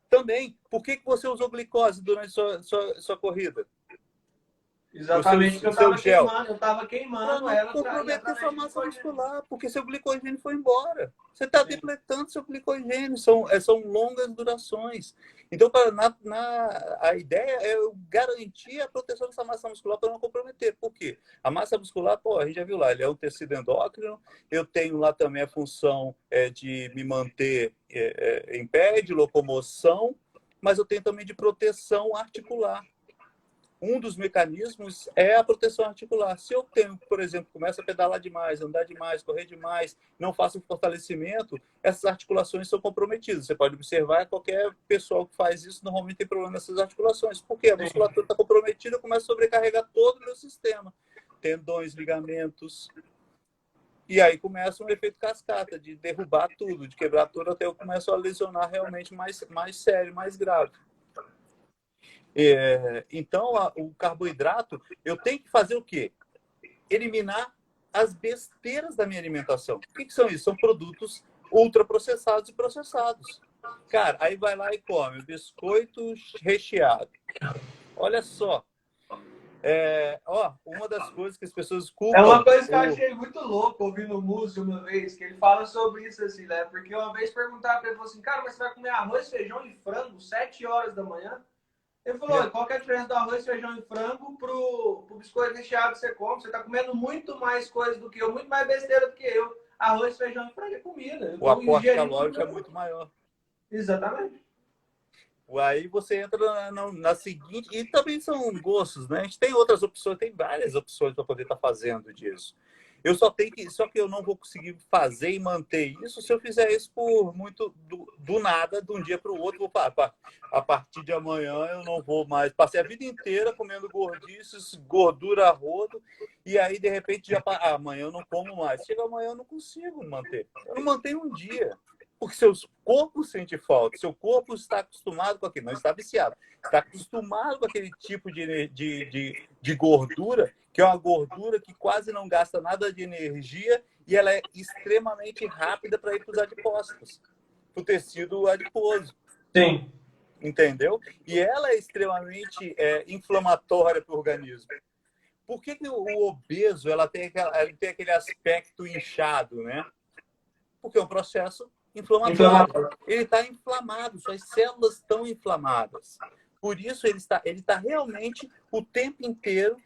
também. Por que você usou glicose durante sua corrida? Exatamente, porque eu estava queimando para não comprometer sua massa muscular, porque seu glicogênio foi embora. Você está depletando seu glicogênio, são longas durações. Então, a ideia é garantir a proteção dessa massa muscular para não comprometer. Por quê? A massa muscular, a gente já viu lá, ele é um tecido endócrino, eu tenho lá também a função de me manter em pé, de locomoção, mas eu tenho também de proteção articular. Um dos mecanismos é a proteção articular. Se eu tenho, por exemplo, começo a pedalar demais, andar demais, correr demais, não faço um fortalecimento, essas articulações são comprometidas. Você pode observar, qualquer pessoa que faz isso normalmente tem problema nessas articulações. Por quê? A musculatura está comprometida, eu começo a sobrecarregar todo o meu sistema. Tendões, ligamentos. E aí começa um efeito cascata, de derrubar tudo, de quebrar tudo, até eu começo a lesionar realmente mais sério, mais grave. Então, o carboidrato, eu tenho que fazer o quê? Eliminar as besteiras da minha alimentação. O que são isso? São produtos ultraprocessados e processados. Cara, aí vai lá e come biscoito recheado. Olha só, Uma das coisas que as pessoas É uma culpam... coisa que eu achei muito louco ouvindo o Múcio uma vez, que ele fala sobre isso assim, né? Porque uma vez perguntaram pra ele, falou assim, cara, mas você vai comer arroz, feijão e frango 7 horas da manhã? Ele falou, qual que é a diferença do arroz, feijão e frango pro biscoito recheado que você come? Você tá comendo muito mais coisa do que eu, muito mais besteira do que eu. Arroz, feijão e frango é comida. Eu O tô aporte ingerindo calórico é tudo. muito maior. Exatamente. Aí você entra na seguinte... E também são gostos, né? A gente tem outras opções, tem várias opções para poder estar fazendo disso. Só que eu não vou conseguir fazer e manter isso se eu fizer isso por muito do nada, de um dia para o outro. Vou falar, a partir de amanhã eu não vou mais. Passei a vida inteira comendo gordices, gordura a rodo, e aí de repente amanhã eu não como mais. Chega amanhã eu não consigo manter. Eu não mantenho um dia. Porque seu corpo sente falta, seu corpo está acostumado com aquilo, não está viciado, está acostumado com aquele tipo de gordura, que é uma gordura que quase não gasta nada de energia e ela é extremamente rápida para ir para os adipócitos, para o tecido adiposo. Sim. Entendeu? E ela é extremamente inflamatória para o organismo. Por que o obeso ela tem aquele aspecto inchado, né? Porque é um processo inflamatório. Ele está inflamado, suas células estão inflamadas. Por isso ele está realmente o tempo inteiro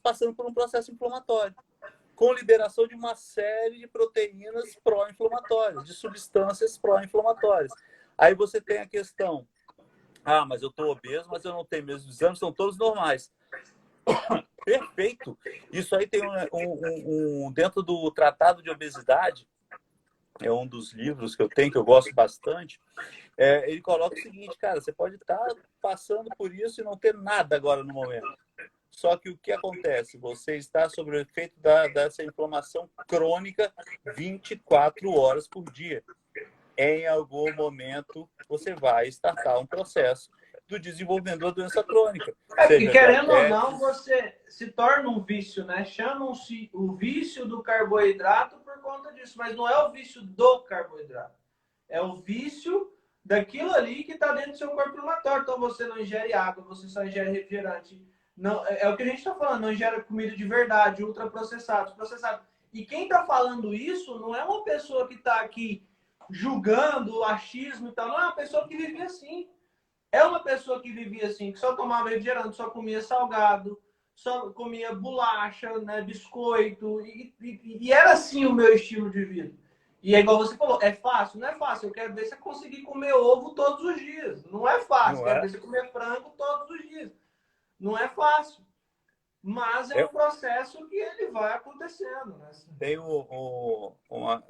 passando por um processo inflamatório, com liberação de uma série de proteínas pró-inflamatórias, de substâncias pró-inflamatórias. Aí você tem a questão, mas eu estou obeso, mas eu não tenho meus exames, são todos normais. Perfeito. Isso aí tem dentro do Tratado de Obesidade, é um dos livros que eu tenho, que eu gosto bastante, ele coloca o seguinte, cara, você pode estar passando por isso e não ter nada agora no momento. Só que o que acontece? Você está sob o efeito dessa inflamação crônica 24 horas por dia. Em algum momento, você vai startar um processo do desenvolvimento da doença crônica. E querendo ou não, você se torna um vício, né? Chamam-se o vício do carboidrato por conta disso, mas não é o vício do carboidrato. É o vício daquilo ali que está dentro do seu corpo inflamatório. Então você não ingere água, você só ingere refrigerante. Não, é o que a gente está falando, não ingere comida de verdade, ultraprocessados, processados. E quem está falando isso não é uma pessoa que está aqui julgando o achismo e tal, não é uma pessoa que vive assim. É uma pessoa que vivia assim, que só tomava refrigerante, só comia salgado, só comia bolacha, né, biscoito, e era assim o meu estilo de vida. E é igual você falou, é fácil? Não é fácil. Eu quero ver você conseguir comer ovo todos os dias. Não é fácil. Quero ver você comer frango todos os dias. Não é fácil. Mas é um processo que ele vai acontecendo. Né? Tem uma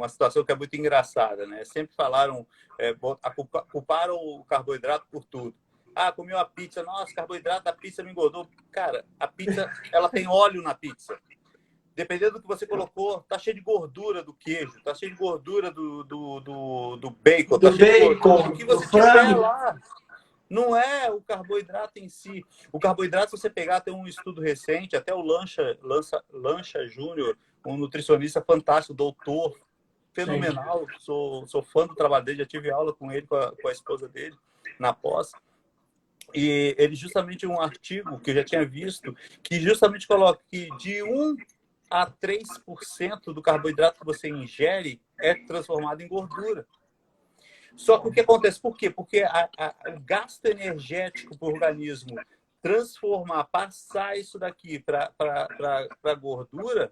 situação que é muito engraçada, né? Sempre falaram, culparam o carboidrato por tudo. Comi uma pizza, nossa, carboidrato da pizza me engordou. Cara, a pizza, ela tem óleo na pizza. Dependendo do que você colocou, tá cheio de gordura do queijo, tá cheio de gordura do bacon, tá cheio de gordura do que você tiver lá. Não é o carboidrato em si. O carboidrato, se você pegar, tem um estudo recente, até o Lancha Júnior, um nutricionista fantástico, doutor, fenomenal. Sou fã do trabalho dele, já tive aula com ele, com a esposa dele, na pós. E ele justamente, um artigo que eu já tinha visto, que justamente coloca que de 1 a 3% do carboidrato que você ingere é transformado em gordura. Só que o que acontece? Por quê? Porque o gasto energético para o organismo passar isso daqui para gordura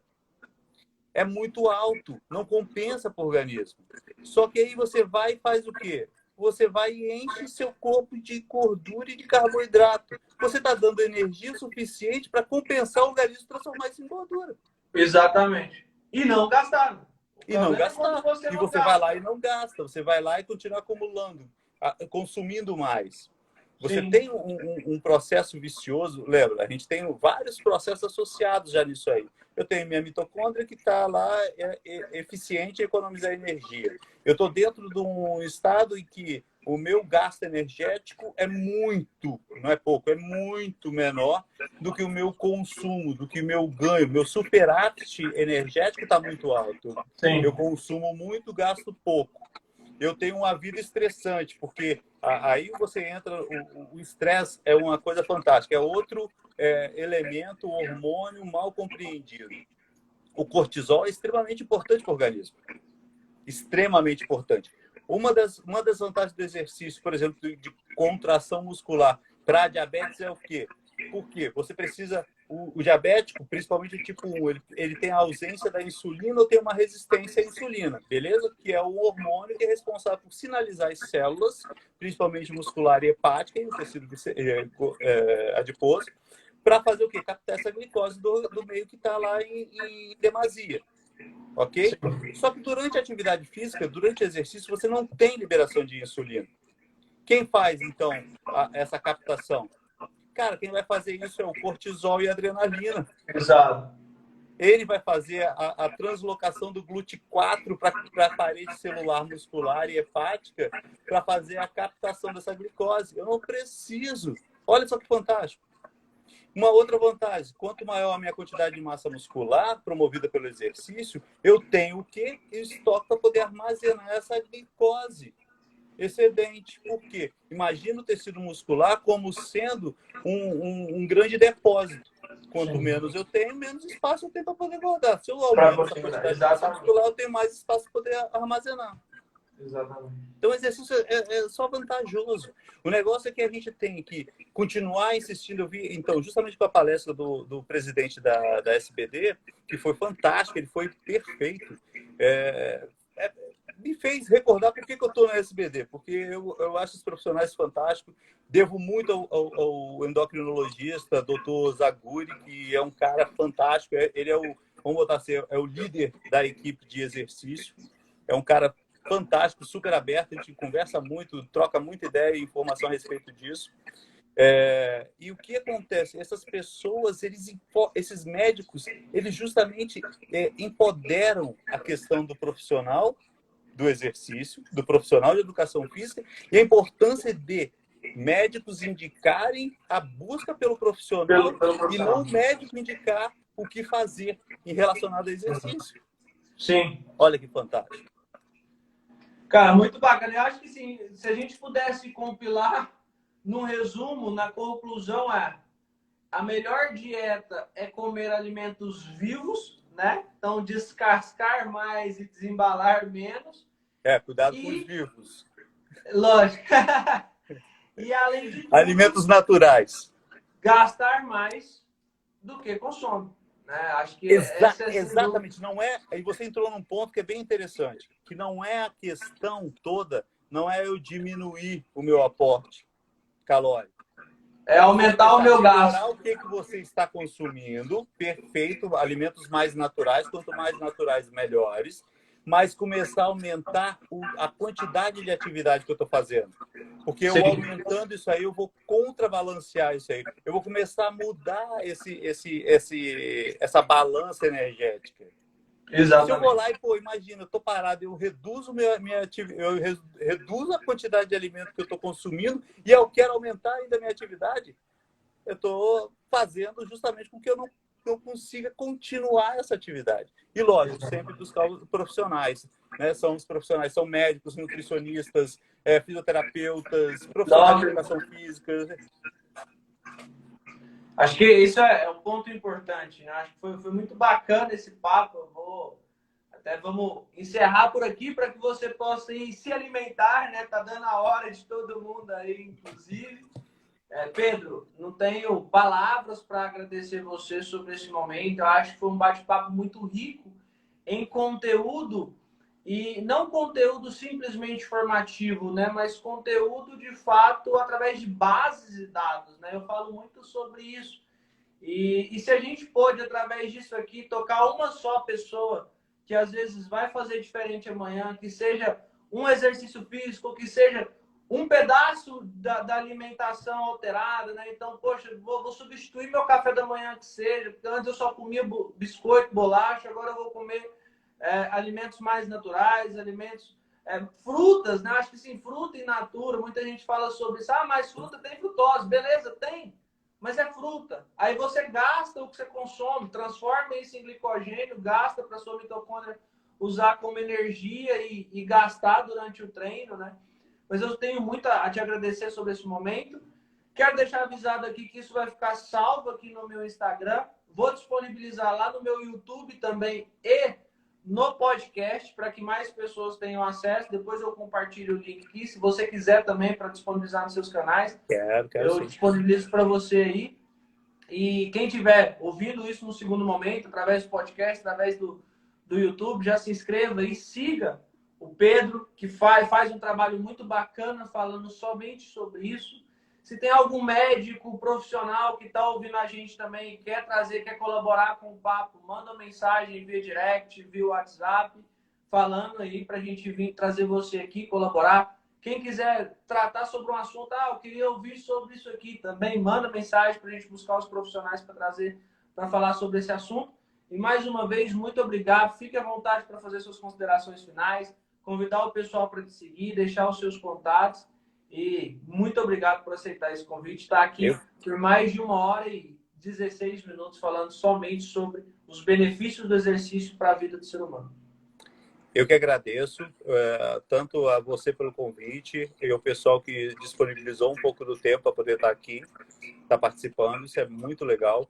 é muito alto, não compensa para o organismo. Só que aí você vai e faz o quê? Você vai e enche seu corpo de gordura e de carboidrato. Você está dando energia suficiente para compensar o organismo e transformar isso em gordura. Exatamente. E não gastar. E não gastar. E você vai lá e não gasta. Você vai lá e continua acumulando, consumindo mais. Você tem um processo vicioso. Lembra, a gente tem vários processos associados já nisso aí. Eu tenho minha mitocôndria que está lá eficiente em economizar energia. Eu estou dentro de um estado em que o meu gasto energético é muito, não é pouco, é muito menor do que o meu consumo, do que o meu ganho. Meu superávit energético está muito alto. Sim. Eu consumo muito, gasto pouco. eu tenho uma vida estressante, porque aí você entra, o estresse é uma coisa fantástica, é outro elemento, hormônio mal compreendido. O cortisol é extremamente importante para o organismo, extremamente importante. Uma das vantagens do exercício, por exemplo, de contração muscular para diabetes é o quê? Por quê? Você precisa... O diabético, principalmente o tipo 1, ele tem a ausência da insulina ou tem uma resistência à insulina, beleza? Que é o hormônio que é responsável por sinalizar as células, principalmente muscular e hepática, e o tecido adiposo, para fazer o quê? Captar essa glicose do meio que está lá em demasia. Ok? Só que durante a atividade física, durante o exercício, você não tem liberação de insulina. Quem faz, então, essa captação? Cara, quem vai fazer isso é o cortisol e a adrenalina. Exato. Ele vai fazer a translocação do GLUT4 para a parede celular muscular e hepática para fazer a captação dessa glicose. Eu não preciso. Olha só que fantástico. Uma outra vantagem, quanto maior a minha quantidade de massa muscular promovida pelo exercício, eu tenho o quê? Estoque para poder armazenar essa glicose excedente. Por quê? Imagina o tecido muscular como sendo um grande depósito. Quanto menos eu tenho, menos espaço eu tenho para poder guardar. Se eu aumento essa quantidade de massa muscular, eu tenho mais espaço para poder armazenar. Exatamente. Então, o exercício é só vantajoso. O negócio é que a gente tem que continuar insistindo. Eu vi, então, justamente com a palestra do presidente da SBD, que foi fantástico, ele foi perfeito. Me fez recordar por que eu estou na SBD, porque eu acho os profissionais fantásticos. Devo muito ao endocrinologista, Dr. Zaguri, que é um cara fantástico. Ele é vamos botar assim, é o líder da equipe de exercício. É um cara fantástico, super aberto, a gente conversa muito, troca muita ideia e informação a respeito disso. E o que acontece? Essas pessoas, esses médicos, eles justamente empoderam a questão do profissional do exercício, do profissional de educação física e a importância de médicos indicarem a busca pelo profissional e não o médico indicar o que fazer em relacionado ao exercício. Sim. Olha que fantástico. Cara, muito bacana. Eu acho que sim, se a gente pudesse compilar num resumo, na conclusão a melhor dieta é comer alimentos vivos, né? Então, descascar mais e desembalar menos. Cuidado com os vivos. Lógico. E além de tudo, alimentos naturais. Gastar mais do que consome. Acho que exatamente, não é. Aí você entrou num ponto que é bem interessante, que não é a questão toda, não é eu diminuir o meu aporte calórico. É aumentar o meu gasto. O que você está consumindo, perfeito, alimentos mais naturais, quanto mais naturais, melhores, mas começar a aumentar a quantidade de atividade que eu estou fazendo. Porque eu aumentando isso aí, eu vou contrabalancear isso aí. Eu vou começar a mudar essa balança energética. Exatamente. Se eu vou lá e, imagina, eu estou parado, eu reduzo eu reduzo a quantidade de alimento que eu estou consumindo e eu quero aumentar ainda a minha atividade, eu estou fazendo justamente com que eu não consiga continuar essa atividade. E, lógico, sempre buscar os profissionais. Né? São os profissionais, são médicos, nutricionistas, fisioterapeutas, profissionais de educação física. Acho que isso é um ponto importante. Né? Acho que foi muito bacana esse papo. Vamos encerrar por aqui para que você possa ir se alimentar, né? Tá dando a hora de todo mundo aí, inclusive. Pedro, não tenho palavras para agradecer você sobre esse momento. Eu acho que foi um bate-papo muito rico em conteúdo, e não conteúdo simplesmente formativo, né? Mas conteúdo de fato através de bases e dados, né? Eu falo muito sobre isso. E se a gente pôde, através disso aqui, tocar uma só pessoa que às vezes vai fazer diferente amanhã, que seja um exercício físico, que seja um pedaço da alimentação alterada, né? Então, poxa, vou substituir meu café da manhã que seja, porque antes eu só comia biscoito, bolacha, agora eu vou comer alimentos mais naturais, frutas, né? Acho que sim, fruta in natura, muita gente fala sobre isso. Mas fruta tem frutose, beleza, tem, mas é fruta. Aí você gasta o que você consome, transforma isso em glicogênio, gasta para sua mitocôndria usar como energia e gastar durante o treino, né? Mas eu tenho muito a te agradecer sobre esse momento. Quero deixar avisado aqui que isso vai ficar salvo aqui no meu Instagram. Vou disponibilizar lá no meu YouTube também e no podcast para que mais pessoas tenham acesso. Depois eu compartilho o link aqui. Se você quiser também para disponibilizar nos seus canais, Quero eu sim. disponibilizo para você aí. E quem estiver ouvindo isso no segundo momento, através do podcast, através do YouTube, já se inscreva e siga o Pedro, que faz um trabalho muito bacana falando somente sobre isso. Se tem algum médico profissional que está ouvindo a gente também, quer trazer, quer colaborar com o papo, manda uma mensagem via direct, via WhatsApp, falando aí para a gente vir trazer você aqui, colaborar. Quem quiser tratar sobre um assunto, eu queria ouvir sobre isso aqui também, manda mensagem para a gente buscar os profissionais para trazer, para falar sobre esse assunto. E mais uma vez, muito obrigado. Fique à vontade para fazer suas considerações finais, convidar o pessoal para te seguir, deixar os seus contatos. E muito obrigado por aceitar esse convite. Está aqui por mais de 1h16 falando somente sobre os benefícios do exercício para a vida do ser humano. Eu que agradeço, tanto a você pelo convite e o pessoal que disponibilizou um pouco do tempo para poder estar aqui, estar participando. Isso é muito legal.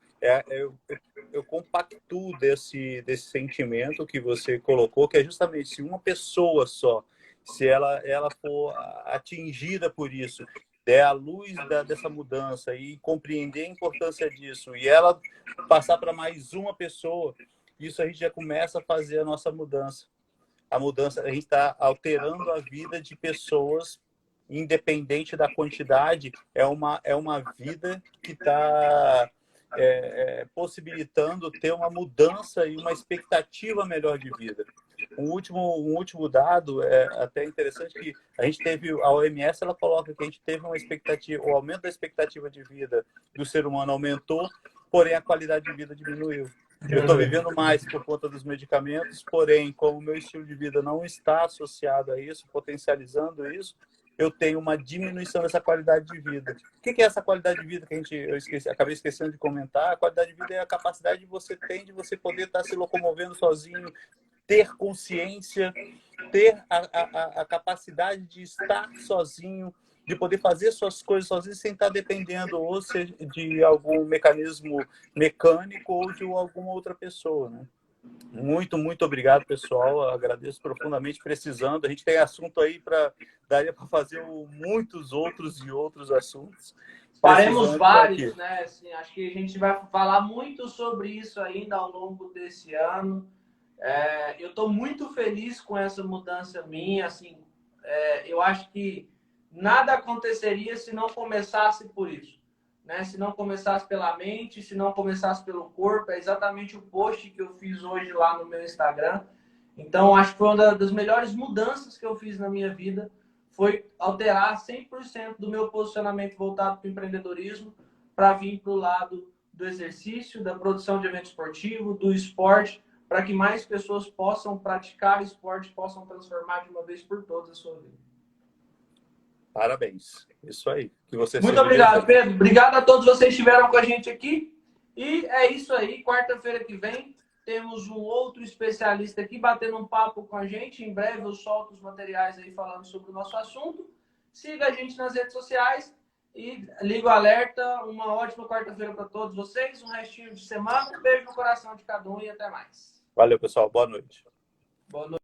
Eu compactuo desse sentimento que você colocou, que é justamente se uma pessoa só, se ela for atingida por isso, der a luz dessa mudança e compreender a importância disso, e ela passar para mais uma pessoa, isso a gente já começa a fazer a nossa mudança. A mudança, a gente está alterando a vida de pessoas, independente da quantidade, é uma vida que está possibilitando ter uma mudança e uma expectativa melhor de vida. Um último dado é até interessante, que a gente teve, a OMS ela coloca que a gente teve uma expectativa, o aumento da expectativa de vida do ser humano aumentou, porém a qualidade de vida diminuiu. Eu estou vivendo mais por conta dos medicamentos, porém, como o meu estilo de vida não está associado a isso, potencializando isso, eu tenho uma diminuição dessa qualidade de vida. O que é essa qualidade de vida que acabei esquecendo de comentar? A qualidade de vida é a capacidade que você tem de você poder estar se locomovendo sozinho, ter consciência, ter a capacidade de estar sozinho, de poder fazer suas coisas sozinho sem estar dependendo ou seja de algum mecanismo mecânico ou de alguma outra pessoa, né? Muito obrigado, pessoal. Eu agradeço profundamente, precisando. A gente tem assunto aí daria para fazer muitos outros assuntos. Faremos vários, né? Assim, acho que a gente vai falar muito sobre isso ainda ao longo desse ano. Eu estou muito feliz com essa mudança minha. Assim, eu acho que nada aconteceria se não começasse por isso, né? Se não começasse pela mente, se não começasse pelo corpo. É exatamente o post que eu fiz hoje lá no meu Instagram. Então, acho que foi uma das melhores mudanças que eu fiz na minha vida, foi alterar 100% do meu posicionamento voltado para o empreendedorismo para vir para o lado do exercício, da produção de evento esportivo, do esporte, para que mais pessoas possam praticar esporte, possam transformar de uma vez por todas a sua vida. Parabéns. Isso aí. Que você Muito obrigado, Pedro. Obrigado a todos vocês que estiveram com a gente aqui. E é isso aí. Quarta-feira que vem temos um outro especialista aqui batendo um papo com a gente. Em breve eu solto os materiais aí falando sobre o nosso assunto. Siga a gente nas redes sociais e liga o alerta. Uma ótima quarta-feira para todos vocês. Um restinho de semana. Um beijo no coração de cada um e até mais. Valeu, pessoal. Boa noite. Boa noite.